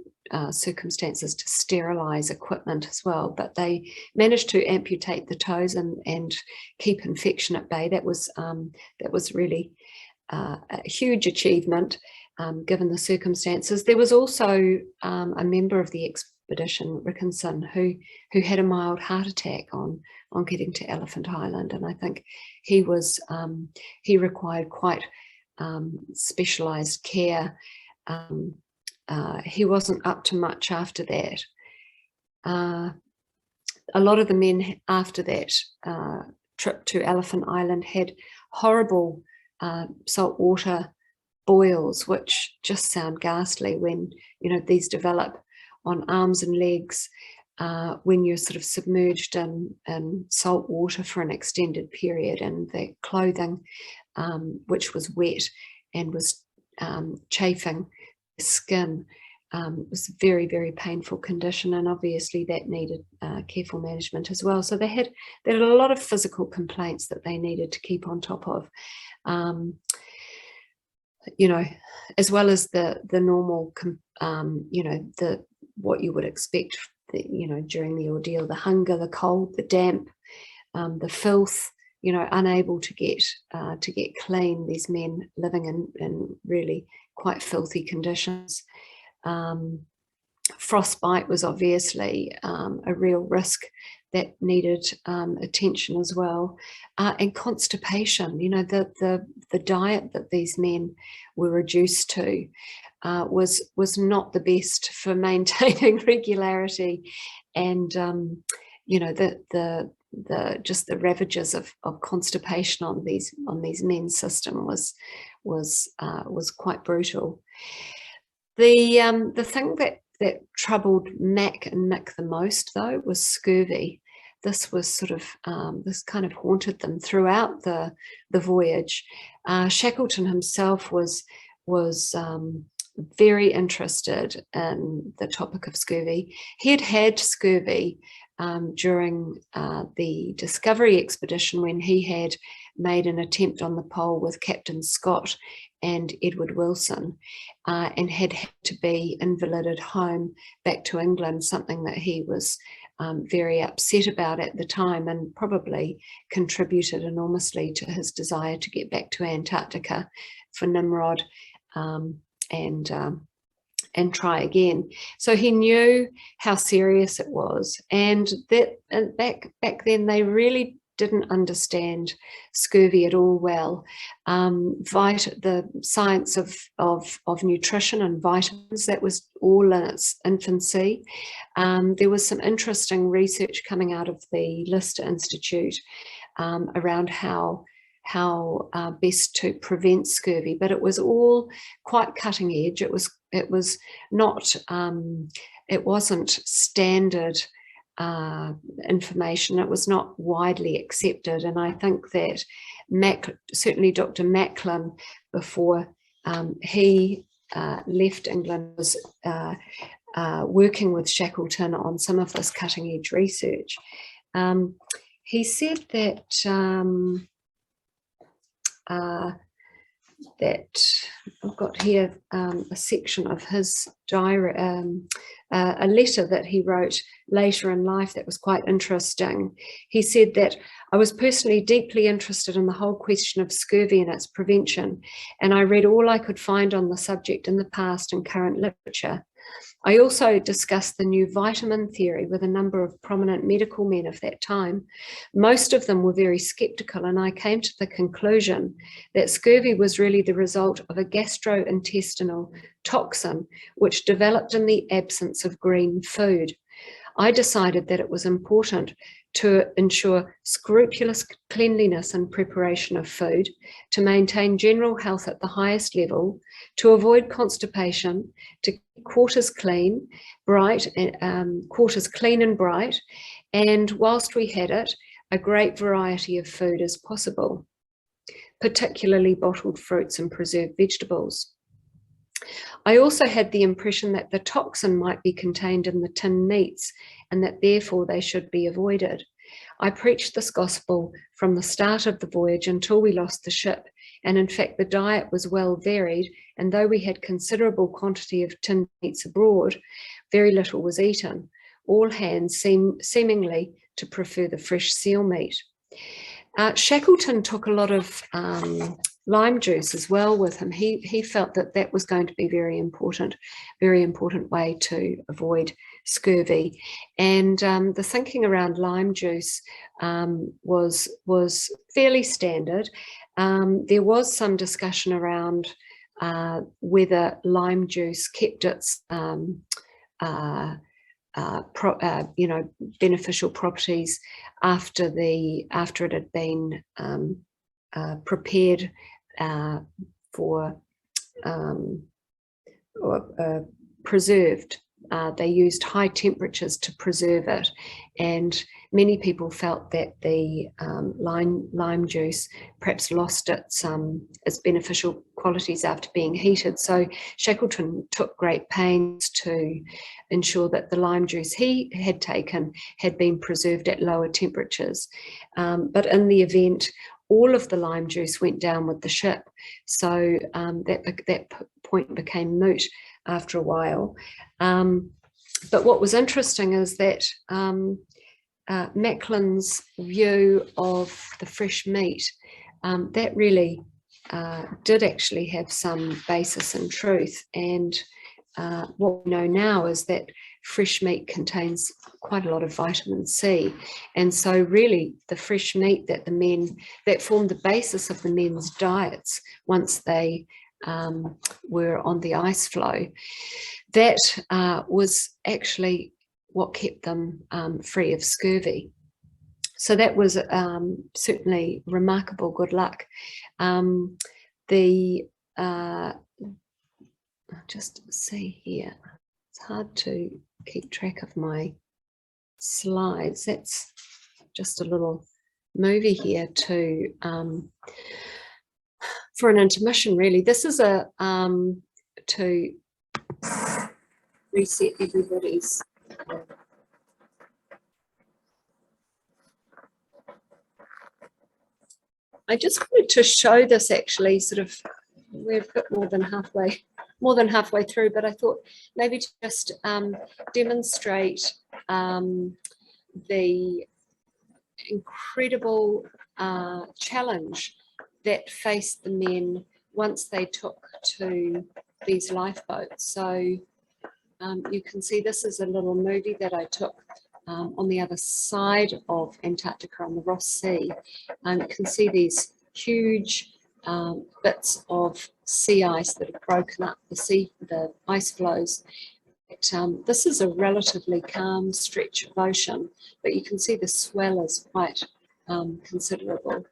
circumstances to sterilize equipment as well. But they managed to amputate the toes and keep infection at bay. That was really a huge achievement given the circumstances. There was also a member of the expedition, Rickinson, who had a mild heart attack on getting to Elephant Island, and I think he required quite specialized care. He wasn't up to much after that. A lot of the men after that trip to Elephant Island had horrible saltwater boils, which just sound ghastly when, you know, these develop on arms and legs when you're sort of submerged in salt water for an extended period, and the clothing, which was wet and was chafing the skin, was a very, very painful condition, and obviously that needed careful management as well. So they had a lot of physical complaints that they needed to keep on top of, you know, as well as the normal, you know, what you would expect, you know, during the ordeal: the hunger, the cold, the damp, the filth, you know, unable to get clean. These men living in really quite filthy conditions. Frostbite was obviously a real risk that needed attention as well, and constipation. You know, the diet that these men were reduced to was not the best for maintaining regularity, and you know, just the ravages of constipation on these men's system was quite brutal. The thing that troubled Mac and Mick the most, though, was scurvy. This was sort of this kind of haunted them throughout the voyage. Shackleton himself was very interested in the topic of scurvy. He had scurvy during the Discovery expedition, when he had made an attempt on the pole with Captain Scott and Edward Wilson, and had to be invalided home back to England, something that he was very upset about at the time, and probably contributed enormously to his desire to get back to Antarctica for Nimrod and try again. So he knew how serious it was, and back then they really didn't understand scurvy at all well. The science of nutrition and vitamins, that was all in its infancy. There was some interesting research coming out of the Lister Institute around how best to prevent scurvy, but it was all quite cutting edge. It was not, it wasn't standard information. It was not widely accepted, and I think that certainly Dr. Macklin, before he left England, was working with Shackleton on some of this cutting edge research. He said that that I've got here a section of his diary, a letter that he wrote later in life that was quite interesting. He said that I was personally deeply interested in the whole question of scurvy and its prevention, and I read all I could find on the subject in the past and current literature. I also discussed the new vitamin theory with a number of prominent medical men of that time. Most of them were very skeptical, and I came to the conclusion that scurvy was really the result of a gastrointestinal toxin which developed in the absence of green food. I decided that it was important to ensure scrupulous cleanliness and preparation of food, to maintain general health at the highest level, to avoid constipation, to keep quarters clean and bright, and whilst we had it, a great variety of food as possible, particularly bottled fruits and preserved vegetables. I also had the impression that the toxin might be contained in the tinned meats and that therefore they should be avoided. I preached this gospel from the start of the voyage until we lost the ship, and in fact the diet was well varied, and though we had considerable quantity of tinned meats abroad, very little was eaten. All hands seemingly to prefer the fresh seal meat. Shackleton took a lot of lime juice as well with him. He felt that that was going to be very important way to avoid scurvy. And the thinking around lime juice was fairly standard. There was some discussion around whether lime juice kept its beneficial properties after it had been prepared or preserved. They used high temperatures to preserve it, and many people felt that the lime juice perhaps lost its beneficial qualities after being heated. So Shackleton took great pains to ensure that the lime juice he had taken had been preserved at lower temperatures. But in the event, all of the lime juice went down with the ship, so that point became moot after a while. But what was interesting is that Macklin's view of the fresh meat, that really did actually have some basis in truth. And what we know now is that fresh meat contains quite a lot of vitamin C. And so really the fresh meat that formed the basis of the men's diets once they were on the ice floe, that was actually what kept them free of scurvy. So that was certainly remarkable good luck. I'll just see here, it's hard to keep track of my slides. That's just a little movie here to for an intermission, really. This is to reset everybody's I just wanted to show this actually, sort of, we're a bit more than halfway through, but I thought maybe to just demonstrate the incredible challenge that faced the men once they took to these lifeboats. So you can see this is a little movie that I took on the other side of Antarctica on the Ross Sea. You can see these huge bits of sea ice that have broken up the ice floes. This is a relatively calm stretch of ocean, but you can see the swell is quite considerable.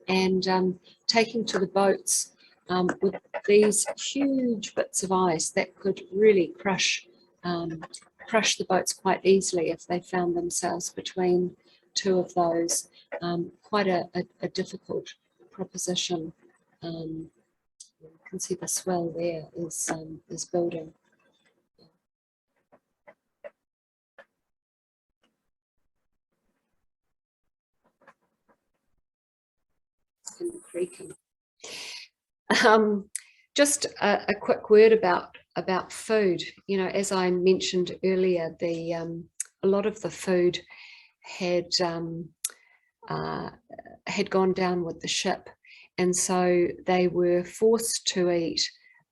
And taking to the boats with these huge bits of ice that could really crush the boats quite easily if they found themselves between two of those. Quite a difficult proposition. You can see the swell there is building. And the creaking. Just a quick word about food. You know, as I mentioned earlier, a lot of the food had gone down with the ship, and so they were forced to eat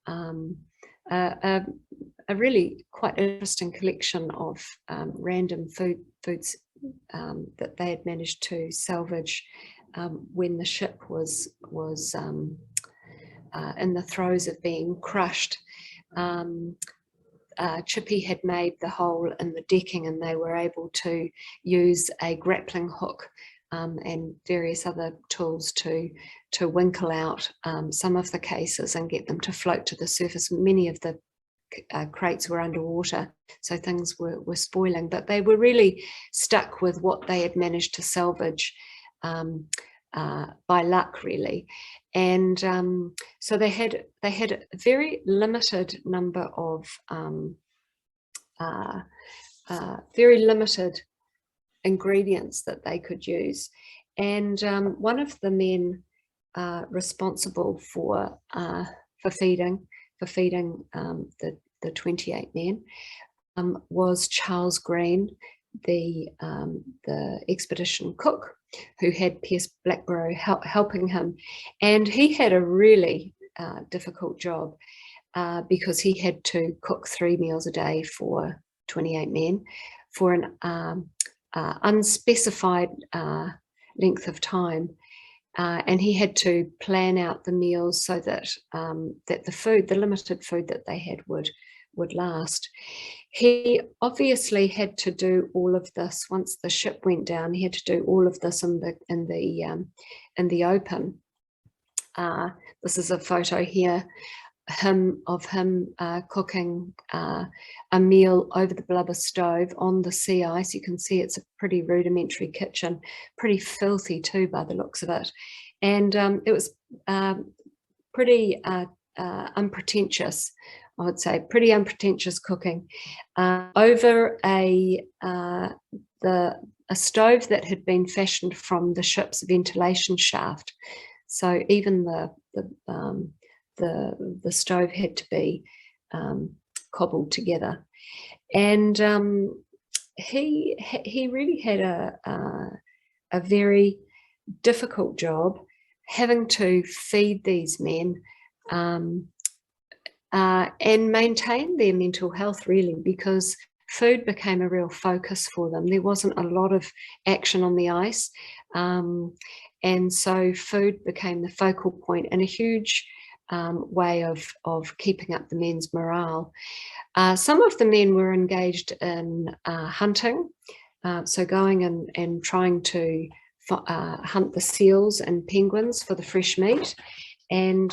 a really quite interesting collection of random foods that they had managed to salvage when the ship was in the throes of being crushed. Chippy had made the hole in the decking, and they were able to use a grappling hook and various other tools to winkle out some of the cases and get them to float to the surface. Many of the crates were underwater, so things were spoiling, but they were really stuck with what they had managed to salvage by luck, really. And so they had a very limited number of very limited ingredients that they could use. And one of the men responsible for feeding the 28 men was Charles Green, the expedition cook, who had Pierce Blackborough helping him. And he had a really difficult job because he had to cook 3 meals a day for 28 men for an unspecified length of time. And he had to plan out the meals so that that the limited food that they had would last. He obviously had to do all of this once the ship went down. He had to do all of this in the open. This is a photo here of him cooking a meal over the blubber stove on the sea ice. You can see it's a pretty rudimentary kitchen, pretty filthy too by the looks of it. And it was pretty unpretentious, I would say, pretty unpretentious cooking over a stove that had been fashioned from the ship's ventilation shaft. So even the stove had to be cobbled together. And he really had a very difficult job, having to feed these men and maintain their mental health, really, because food became a real focus for them. There wasn't a lot of action on the ice, and so food became the focal point and a huge way of keeping up the men's morale. Some of the men were engaged in hunting, so going and trying to hunt the seals and penguins for the fresh meat. And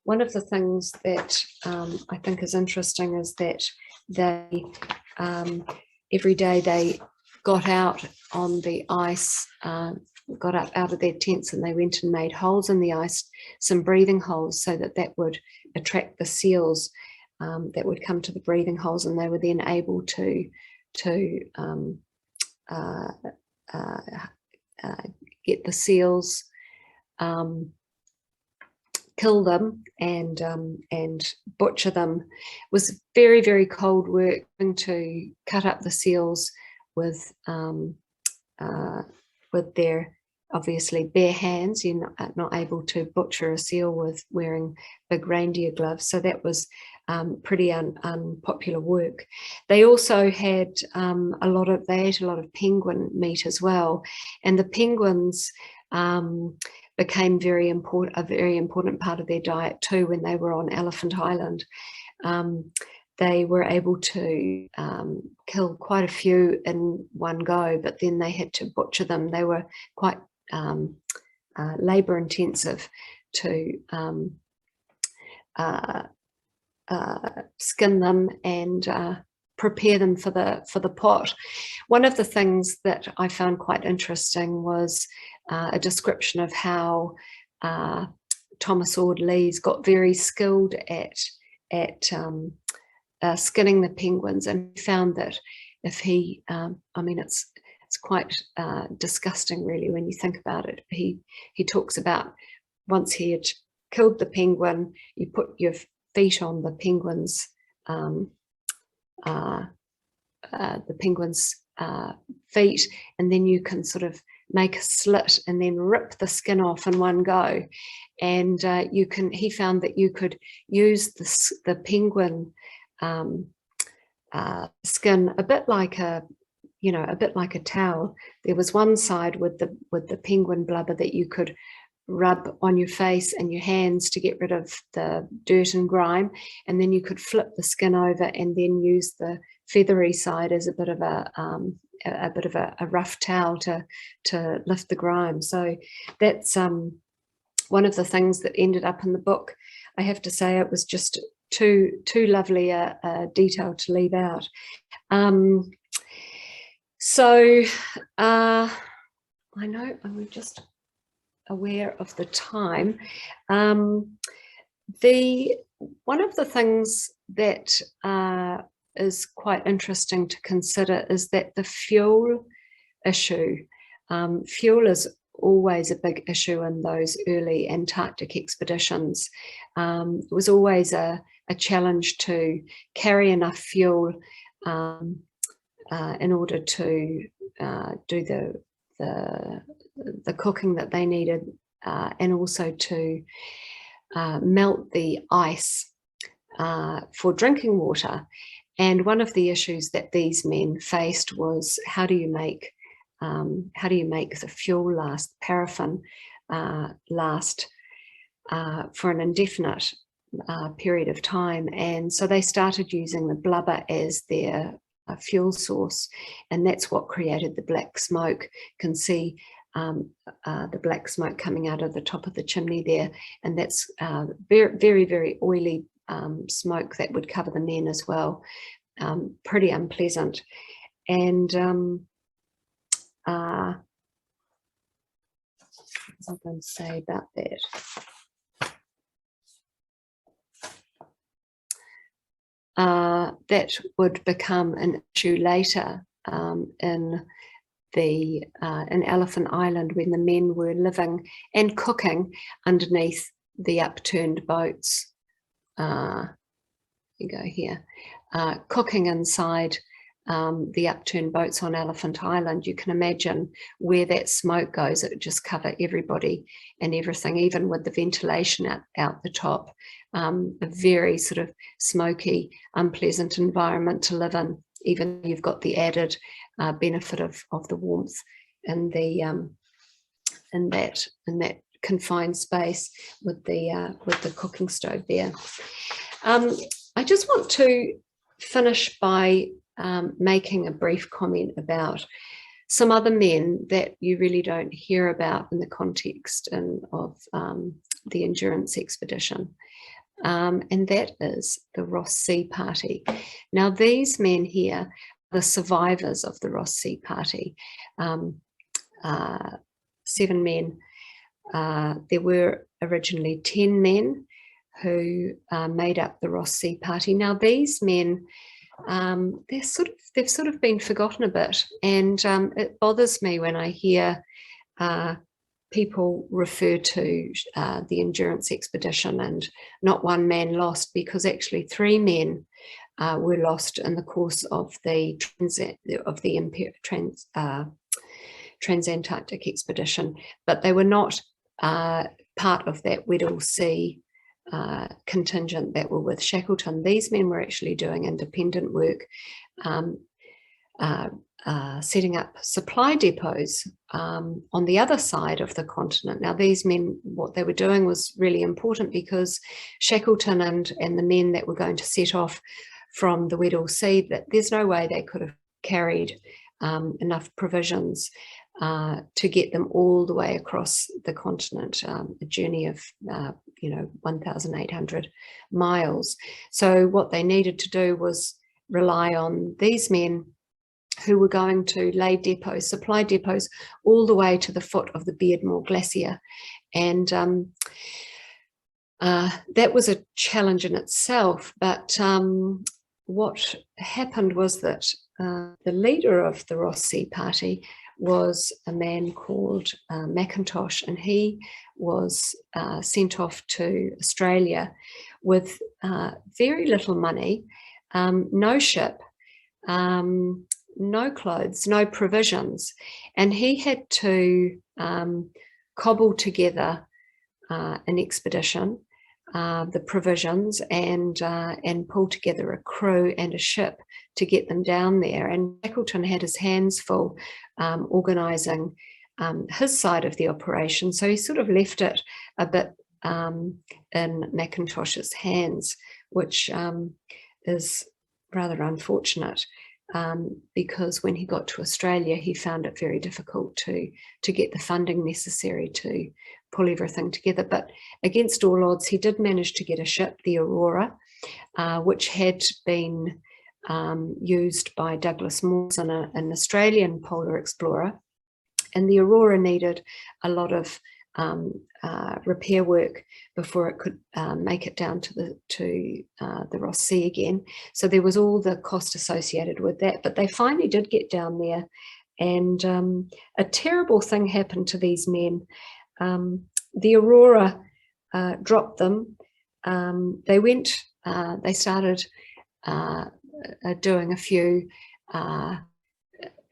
one of the things that I think is interesting is that they every day they got out on the ice, got up out of their tents, and they went and made holes in the ice, some breathing holes, so that would attract the seals that would come to the breathing holes, and they were then able to get the seals, kill them, and butcher them. It was very, very cold work to cut up the seals with their obviously bare hands. You're not able to butcher a seal with wearing big reindeer gloves, so that was pretty unpopular work. They also had they ate a lot of penguin meat as well, and the penguins became a very important part of their diet too. When they were on Elephant Island, they were able to kill quite a few in one go, but then they had to butcher them. They were quite labor intensive to skin them and prepare them for the pot. One of the things that I found quite interesting was a description of how Thomas Ord-Lees got very skilled at skinning the penguins, and found that if he, I mean, it's quite disgusting really when you think about it. He talks about once he had killed the penguin, you put your feet on the penguin's feet, and then you can sort of make a slit and then rip the skin off in one go. And he found that you could use the penguin skin a bit like a towel. There was one side with the penguin blubber that you could rub on your face and your hands to get rid of the dirt and grime, and then you could flip the skin over and then use the feathery side as a bit of a rough towel to lift the grime. So that's one of the things that ended up in the book. I have to say it was just too lovely a detail to leave out. So I know I'm just aware of the time. One of the things that is quite interesting to consider is that the fuel issue, fuel is always a big issue in those early Antarctic expeditions. It was always a challenge to carry enough fuel in order to do the cooking that they needed, and also to melt the ice for drinking water. And one of the issues that these men faced was how do you make the fuel last, paraffin last for an indefinite period of time. And so they started using the blubber as their fuel source, and that's what created the black smoke. You can see the black smoke coming out of the top of the chimney there, and that's very, very, very oily smoke that would cover the men as well. Pretty unpleasant. And what was I going to say about that? That would become an issue later in Elephant Island, when the men were living and cooking underneath the upturned boats. You go here, cooking inside the upturned boats on Elephant Island. You can imagine where that smoke goes. It would just cover everybody and everything, even with the ventilation out the top. A very sort of smoky, unpleasant environment to live in, even though you've got the added benefit of the warmth and the in that confined space with the cooking stove there. I just want to finish by making a brief comment about some other men that you really don't hear about in the context of the endurance expedition. And that is the Ross Sea Party. Now, these men here are the survivors of the Ross Sea Party. 7 men. There were originally 10 men who made up the Ross Sea Party. Now, these men, they've sort of been forgotten a bit, and it bothers me when I hear people refer to the endurance expedition and not one man lost, because actually 3 men were lost in the course of the Transantarctic expedition, but they were not part of that Weddell Sea contingent that were with Shackleton. These men were actually doing independent work, setting up supply depots on the other side of the continent. Now, these men, what they were doing was really important, because Shackleton and the men that were going to set off from the Weddell Sea, that there's no way they could have carried enough provisions to get them all the way across the continent, a journey of 1,800 miles. So what they needed to do was rely on these men who were going to lay depots, supply depots, all the way to the foot of the Beardmore Glacier. And that was a challenge in itself. But what happened was that the leader of the Ross Sea Party was a man called Mackintosh, and he was sent off to Australia with very little money, no ship, no clothes, no provisions, and he had to cobble together an expedition, the provisions, and pull together a crew and a ship to get them down there. And Shackleton had his hands full organising his side of the operation, so he sort of left it a bit in Mackintosh's hands, which is rather unfortunate, because when he got to Australia, he found it very difficult to get the funding necessary to pull everything together. But against all odds, he did manage to get a ship, the Aurora, which had been used by Douglas Morse, an Australian polar explorer, and the Aurora needed a lot of repair work before it could make it down to the Ross Sea again. So there was all the cost associated with that, but they finally did get down there, and a terrible thing happened to these men. The Aurora dropped them. They started doing a few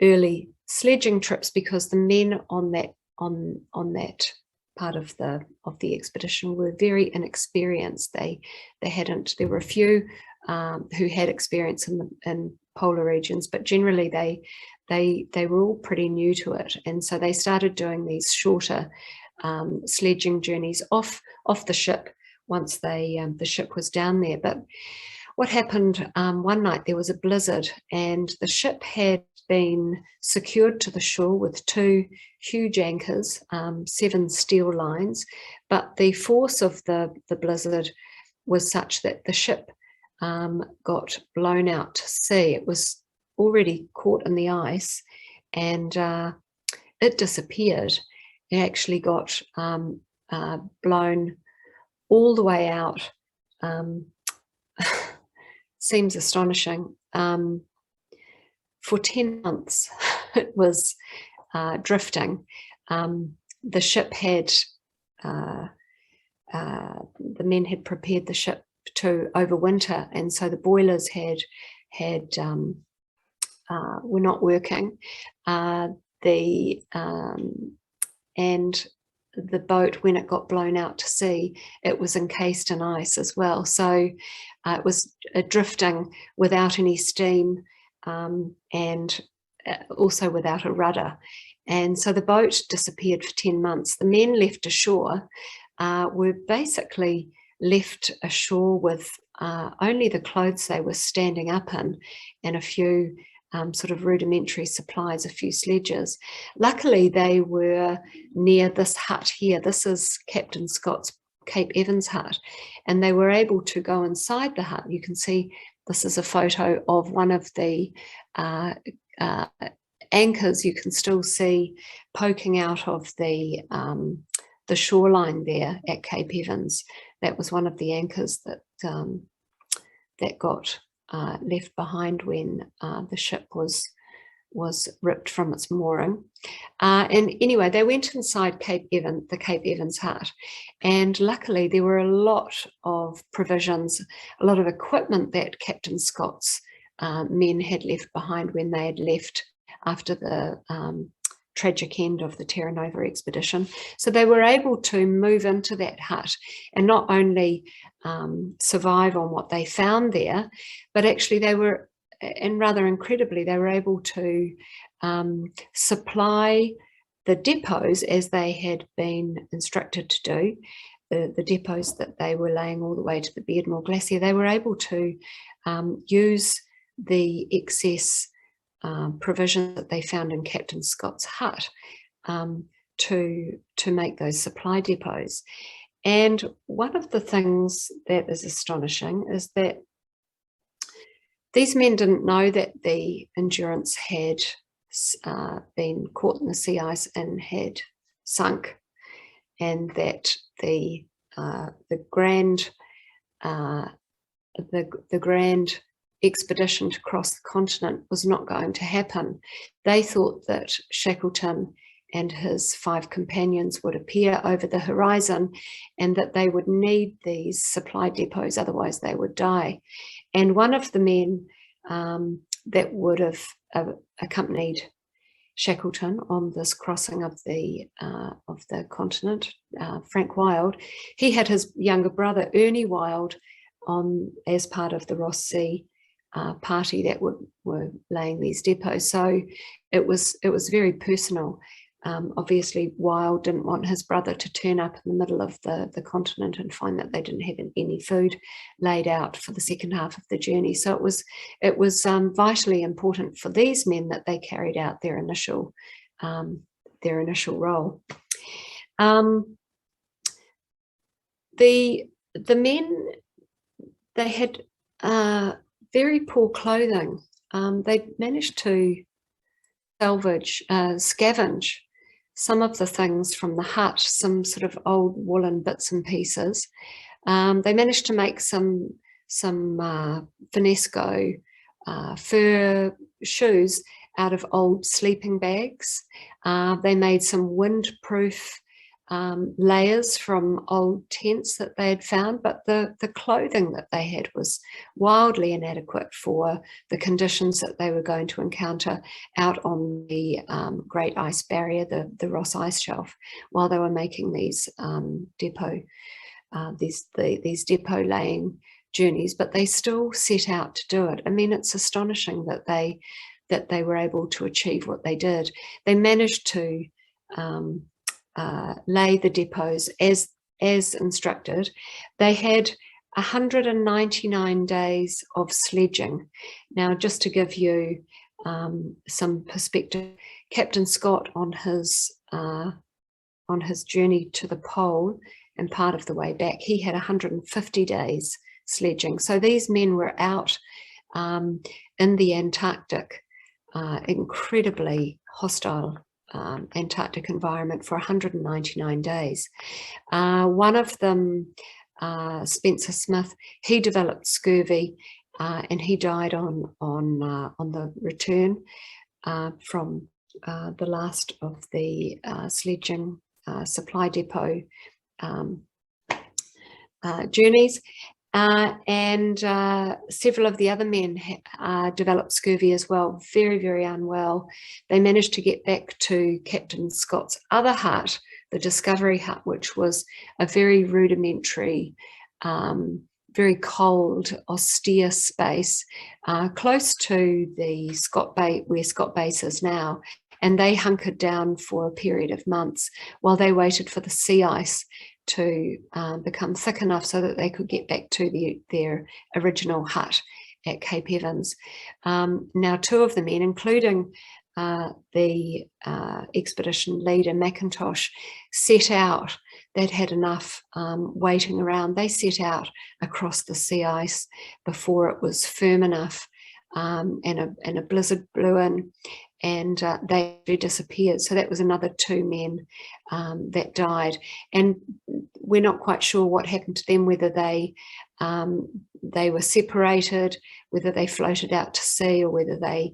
early sledging trips, because the men on that part of the expedition were very inexperienced. There were a few who had experience in polar regions, but generally they were all pretty new to it, and so they started doing these shorter sledging journeys off the ship once the ship was down there. But what happened one night, there was a blizzard, and the ship had been secured to the shore with 2 huge anchors, 7 steel lines, but the force of the blizzard was such that the ship got blown out to sea. It was already caught in the ice, and it disappeared. It actually got blown all the way out. Seems astonishing. For 10 months it was drifting. The ship had, the men had prepared the ship to overwinter, and so the boilers were not working. And the boat, when it got blown out to sea, it was encased in ice as well. So it was drifting without any steam, and also without a rudder. And so the boat disappeared for 10 months. The men left ashore were basically left ashore with only the clothes they were standing up in, and a few sort of rudimentary supplies, a few sledges. Luckily, they were near this hut here. This is Captain Scott's Cape Evans hut, and they were able to go inside the hut. You can see this is a photo of one of the anchors. You can still see poking out of the shoreline there at Cape Evans. That was one of the anchors that got left behind when the ship was ripped from its mooring. And anyway, they went inside the Cape Evans hut, and luckily there were a lot of provisions, a lot of equipment that Captain Scott's men had left behind when they had left after the tragic end of the Terra Nova expedition. So they were able to move into that hut and not only survive on what they found there, but actually they were, and rather incredibly, they were able to supply the depots as they had been instructed to do, the depots that they were laying all the way to the Beardmore Glacier. They were able to use the excess provision that they found in Captain Scott's hut to make those supply depots. And one of the things that is astonishing is that these men didn't know that the Endurance had been caught in the sea ice and had sunk, and that the grand expedition to cross the continent was not going to happen. They thought that Shackleton and his 5 companions would appear over the horizon, and that they would need these supply depots, otherwise they would die. And one of the men that would have accompanied Shackleton on this crossing of the continent, Frank Wild, he had his younger brother Ernie Wild on as part of the Ross Sea party that were laying these depots. So it was very personal. Obviously, Wild didn't want his brother to turn up in the middle of the continent and find that they didn't have any food laid out for the second half of the journey. So it was vitally important for these men that they carried out their initial role. The men, they had very poor clothing. They managed to scavenge some of the things from the hut, some sort of old woolen bits and pieces. They managed to make some finnesco fur shoes out of old sleeping bags. They made some windproof layers from old tents that they had found, but the clothing that they had was wildly inadequate for the conditions that they were going to encounter out on the Great Ice Barrier, the Ross Ice Shelf, while they were making these depot laying journeys. But they still set out to do it. I mean, it's astonishing that they were able to achieve what they did. They managed to lay the depots as instructed. They had 199 days of sledging. Now, just to give you some perspective, Captain Scott on his journey to the pole and part of the way back, he had 150 days sledging. So these men were out in the Antarctic, incredibly hostile Antarctic environment for 199 days. One of them, Spencer Smith, he developed scurvy, and he died on the return from the last of the sledging supply depot journeys. And several of the other men developed scurvy as well, very, very unwell. They managed to get back to Captain Scott's other hut, the Discovery Hut, which was a very rudimentary, very cold, austere space close to the Scott Bay, where Scott Base is now. And they hunkered down for a period of months while they waited for the sea ice to become thick enough so that they could get back to their original hut at Cape Evans. Now, two of the men, including the expedition leader McIntosh, set out. They'd had enough waiting around. They set out across the sea ice before it was firm enough, and a blizzard blew in, and they disappeared. So that was another two men that died, and we're not quite sure what happened to them, whether they were separated, whether they floated out to sea, or whether they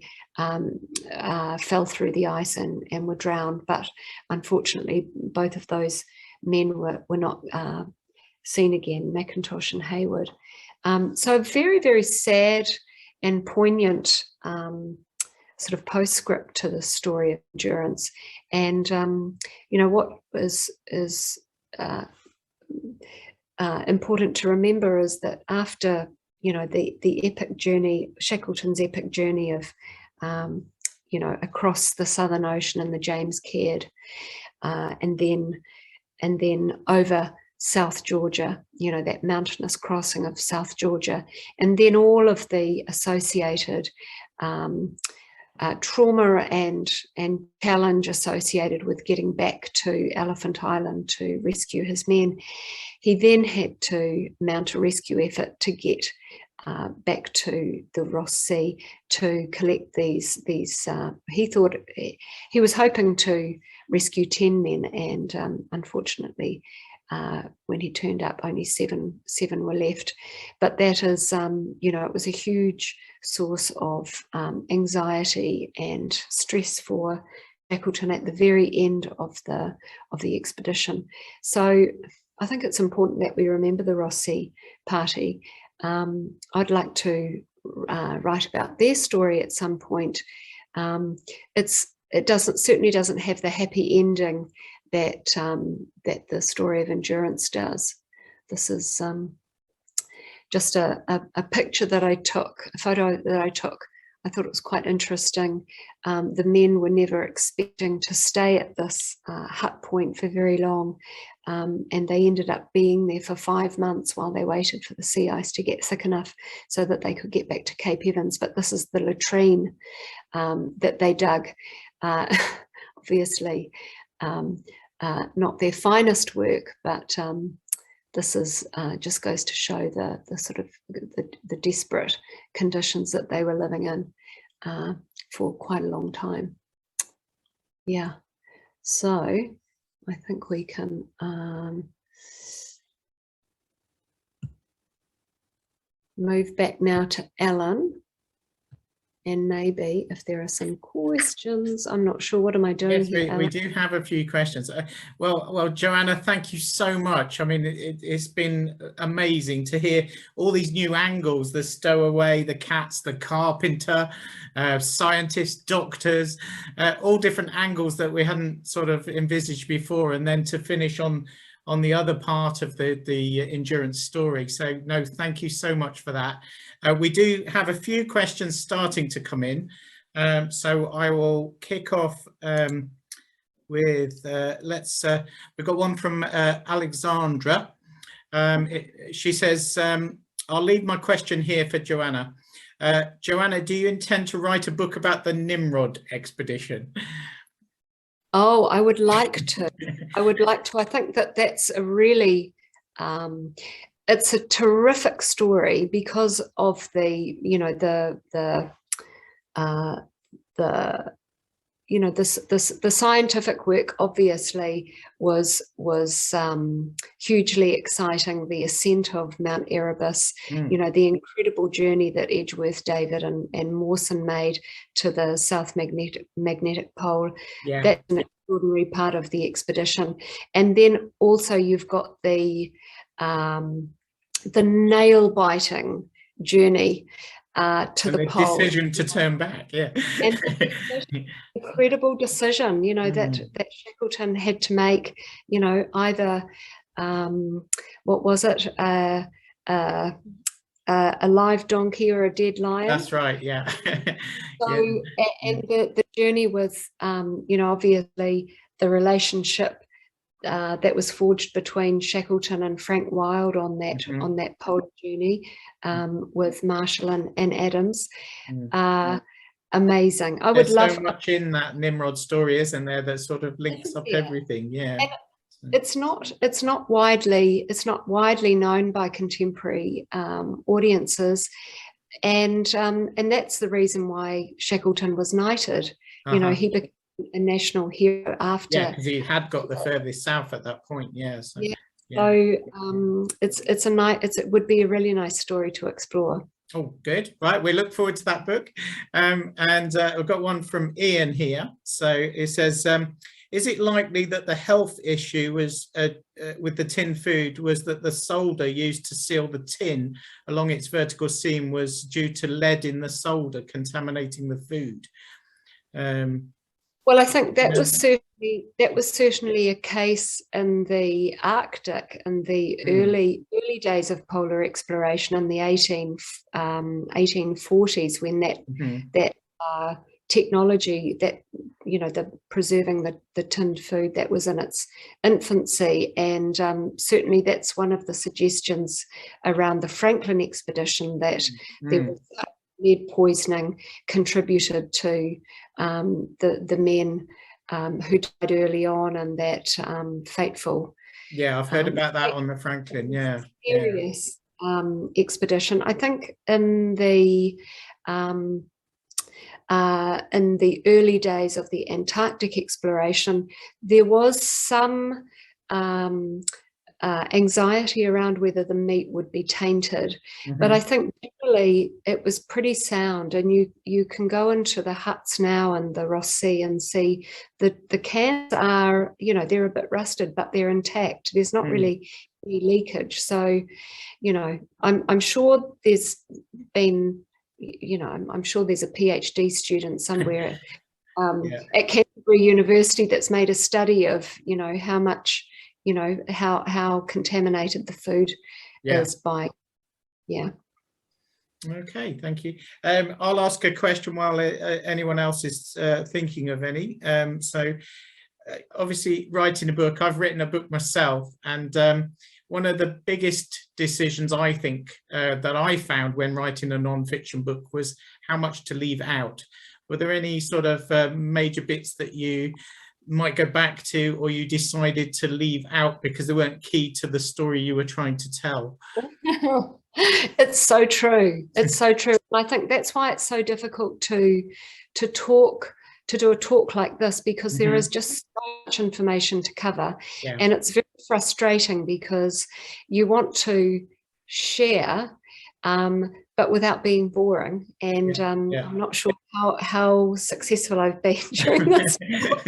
fell through the ice and were drowned. But unfortunately, both of those men were not seen again, McIntosh and Hayward. So a very, very sad and poignant sort of postscript to the story of endurance. And what is important to remember is that after the epic journey, Shackleton's epic journey of across the Southern Ocean and the James Caird, and then over South Georgia, that mountainous crossing of South Georgia, and then all of the associated trauma and challenge associated with getting back to Elephant Island to rescue his men. He then had to mount a rescue effort to get back to the Ross Sea to collect these. He thought he was hoping to rescue 10 men, and unfortunately, when he turned up, only seven were left. But that is, it was a huge source of anxiety and stress for Shackleton at the very end of the expedition. So I think it's important that we remember the Ross Sea Party. I'd like to write about their story at some point. It certainly doesn't have the happy ending that the story of endurance does. This is just a picture that I took, a photo that I took. I thought it was quite interesting. The men were never expecting to stay at this hut point for very long, and they ended up being there for 5 months while they waited for the sea ice to get thick enough so that they could get back to Cape Evans. But this is the latrine that they dug. Obviously, not their finest work, but this is just goes to show the sort of the desperate conditions that they were living in for quite a long time. Yeah. So I think we can move back now to Alan. And maybe if there are some questions, I'm not sure. What am I doing yes, here? we do have a few questions. Well, Joanna, thank you so much. I mean, it's been amazing to hear all these new angles, the stowaway, the cats, the carpenter, scientists, doctors, all different angles that we hadn't sort of envisaged before. And then to finish on the other part of the endurance story. So no, thank you so much for that. We do have a few questions starting to come in. So I will kick off with, we've got one from Alexandra. She says, I'll leave my question here for Joanna. Joanna, do you intend to write a book about the Nimrod expedition? Oh, I would like to. I would like to. I think that that's a really, it's a terrific story because of the, you know, the scientific work obviously was hugely exciting. The ascent of Mount Erebus, you know, the incredible journey that Edgeworth, David and Mawson made to the South Magnetic Pole. Yeah. That's an extraordinary part of the expedition. And then also you've got the nail-biting journey to the pole. Decision to turn back, yeah. And incredible decision, you know, that Shackleton had to make, you know, either what was it, a live donkey or a dead lion. That's right, yeah. So, and the journey was, you know, obviously the relationship that was forged between Shackleton and Frank Wild on that polar journey with Marshall and Adams. Amazing. I would love so much in that Nimrod story, isn't there, that sort of links up everything. Yeah. And it's not widely known by contemporary audiences, and that's the reason why Shackleton was knighted. You know, he became a national hero after. Yeah, because he had got the furthest south at that point. Yeah. So, So it would be a really nice story to explore. Oh, good. Right, we look forward to that book. And I've got one from Ian here. So it says, is it likely that the health issue was with the tin food was that the solder used to seal the tin along its vertical seam was due to lead in the solder contaminating the food? Well, I think that was certainly a case in the Arctic in the early days of polar exploration in the 1840s, when that technology, that, you know, the preserving the tinned food, that was in its infancy. And certainly that's one of the suggestions around the Franklin expedition, that there was lead poisoning contributed to the men who died early on in that fateful. Yeah, I've heard about that on the Franklin. Yeah, serious expedition. I think in the early days of the Antarctic exploration, there was some anxiety around whether the meat would be tainted, but I think generally it was pretty sound. And you can go into the huts now in the Ross Sea and see that the cans are, you know, they're a bit rusted, but they're intact. There's not really any leakage. So, you know, I'm sure there's been, you know, I'm sure there's a PhD student somewhere at Canterbury University that's made a study of, you know, how much, you know, how contaminated the food is by, Okay, thank you. I'll ask a question while anyone else is thinking of any. So obviously writing a book, I've written a book myself, and one of the biggest decisions I think that I found when writing a non-fiction book was how much to leave out. Were there any sort of major bits that you might go back to, or you decided to leave out because they weren't key to the story you were trying to tell? It's so true. It's so true. I think that's why it's so difficult to talk to do a talk like this, because there is just so much information to cover. Yeah. And it's very frustrating because you want to share, but without being boring. And I'm not sure how successful I've been during this. No,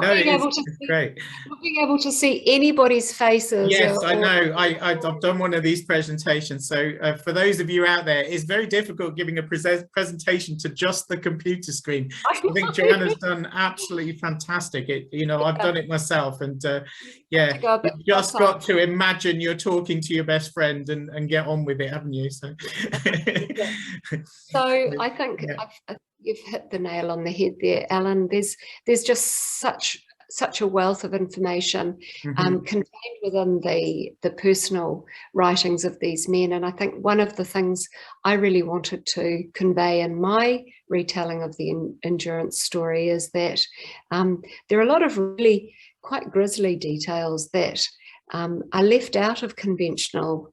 it's great. Not being able to see anybody's faces. Yes, I know. I've done one of these presentations. So for those of you out there, it's very difficult giving a presentation to just the computer screen. I think Joanna's done absolutely fantastic. I've done it myself, and you've just got to imagine you're talking to your best friend and get on with it, haven't you? So I think you've hit the nail on the head there, Alan. There's just such a wealth of information contained within the personal writings of these men. And I think one of the things I really wanted to convey in my retelling of the endurance story is that there are a lot of really quite grisly details that are left out of conventional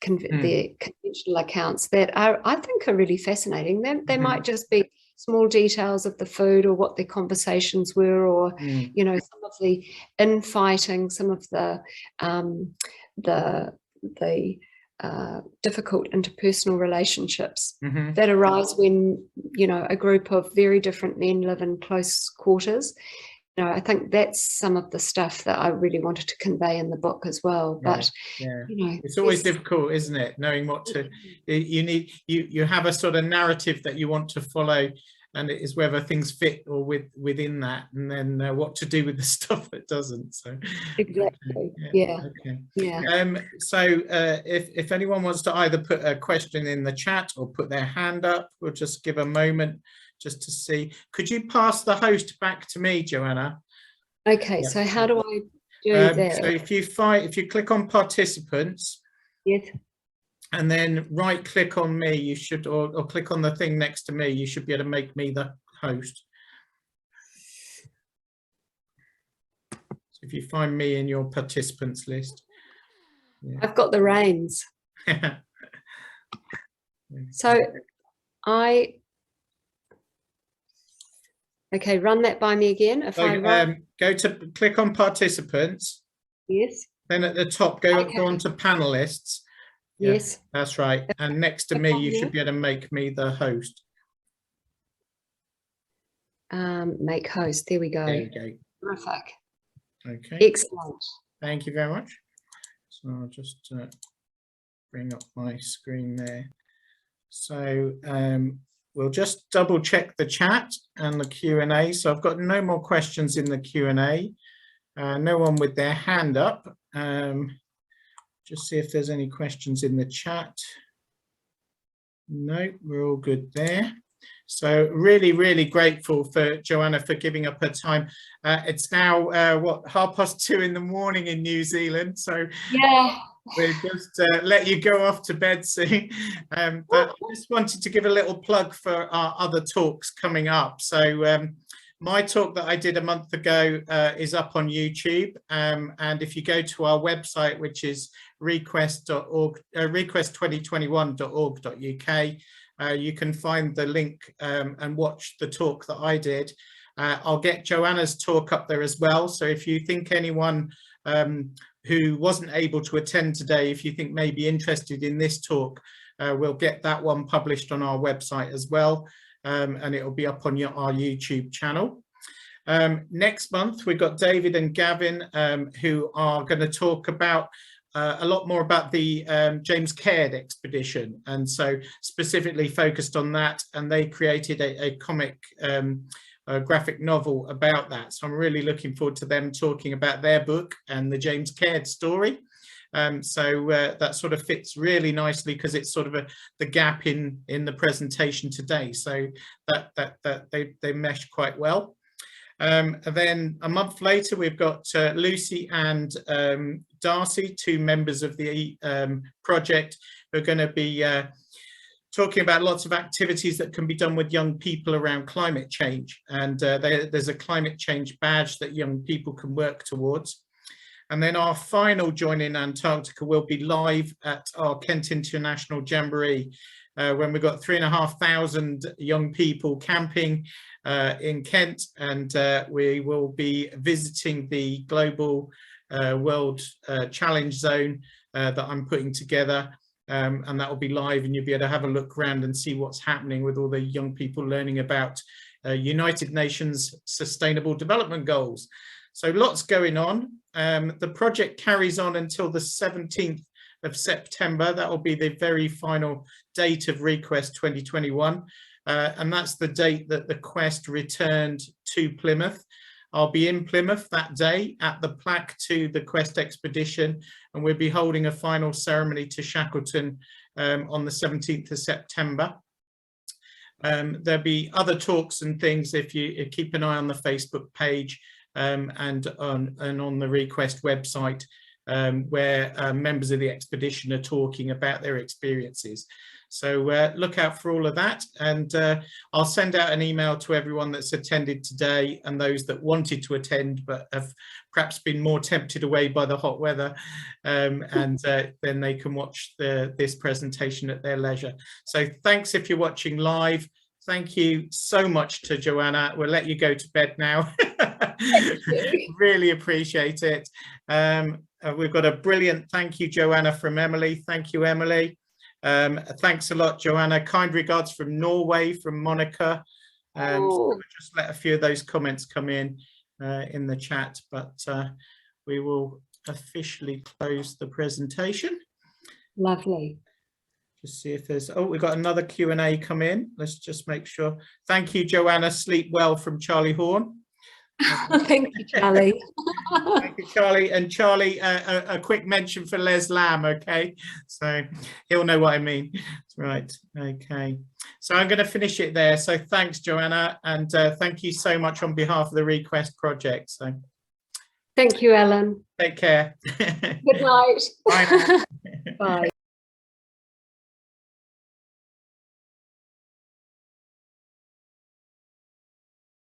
the conventional accounts that I think are really fascinating. They might just be small details of the food or what their conversations were, or some of the infighting, some of the difficult interpersonal relationships that arise when a group of very different men live in close quarters. I think that's some of the stuff that I really wanted to convey in the book as well. But it's always difficult, isn't it, knowing what to you have a sort of narrative that you want to follow, and it is whether things fit or within that, and then what to do with the stuff that doesn't. So exactly. So if anyone wants to either put a question in the chat or put their hand up, we'll just give a moment just to see. Could you pass the host back to me, Joanna? Okay, so how do I do that? So if you click on participants, yes, and then right click on me, you should, or click on the thing next to me, you should be able to make me the host. So if you find me in your participants list. I've got the reins. So okay, run that by me again. If go to click on participants. Yes. Then at the top, go on to panelists. Yes. That's right. And next to me, you should be able to make me the host. Make host. There we go. There you go. Terrific. Okay. Excellent. Thank you very much. So I'll just bring up my screen there. So we'll just double check the chat and the Q&A. So I've got no more questions in the Q&A. No one with their hand up. Just see if there's any questions in the chat. No, we're all good there. So really, really grateful for Joanna for giving up her time. It's now, what, 2:30 in the morning in New Zealand. So yeah. We'll just let you go off to bed soon. But I just wanted to give a little plug for our other talks coming up. So my talk that I did a month ago is up on YouTube. And if you go to our website, which is request2021.org.uk, you can find the link and watch the talk that I did. I'll get Joanna's talk up there as well. So if you think anyone who wasn't able to attend today, if you think may be interested in this talk, we'll get that one published on our website as well, and it will be up on our YouTube channel. Next month, we've got David and Gavin, who are going to talk about a lot more about the James Caird expedition, and so specifically focused on that, and they created a comic a graphic novel about that. So I'm really looking forward to them talking about their book and the James Caird story. So that sort of fits really nicely because it's sort of the gap in the presentation today. So that they mesh quite well. And then a month later, we've got Lucy and Darcy, two members of the project, who are going to be talking about lots of activities that can be done with young people around climate change. And there's a climate change badge that young people can work towards. And then our final Join in Antarctica will be live at our Kent International Jamboree, when we've got 3,500 young people camping in Kent, and we will be visiting the Global World Challenge Zone that I'm putting together, and that will be live, and you'll be able to have a look around and see what's happening with all the young people learning about United Nations Sustainable Development Goals. So lots going on. The project carries on until the 17th of September. That will be the very final date of Request 2021. And that's the date that the Quest returned to Plymouth. I'll be in Plymouth that day at the plaque to the Quest expedition, and we'll be holding a final ceremony to Shackleton on the 17th of September. There'll be other talks and things if you keep an eye on the Facebook page and on the Request website, where members of the expedition are talking about their experiences. So look out for all of that, and I'll send out an email to everyone that's attended today and those that wanted to attend but have perhaps been more tempted away by the hot weather, and then they can watch this presentation at their leisure. So thanks if you're watching live. Thank you so much to Joanna. We'll let you go to bed now. Really appreciate it. We've got a brilliant thank you, Joanna, from Emily. Thank you, Emily. Thanks a lot, Joanna. Kind regards from Norway, from Monica. So just let a few of those comments come in the chat, but we will officially close the presentation. Lovely. Just see if there's, we've got another Q&A come in. Let's just make sure. Thank you, Joanna. Sleep well, from Charlie Horn. Thank you, Charlie. Thank you, Charlie. And Charlie, a quick mention for Les Lamb, okay? So he'll know what I mean. Right, okay. So I'm going to finish it there. So thanks, Joanna, and thank you so much on behalf of the Request project. So thank you, Ellen. take care. Good night. Bye. Bye.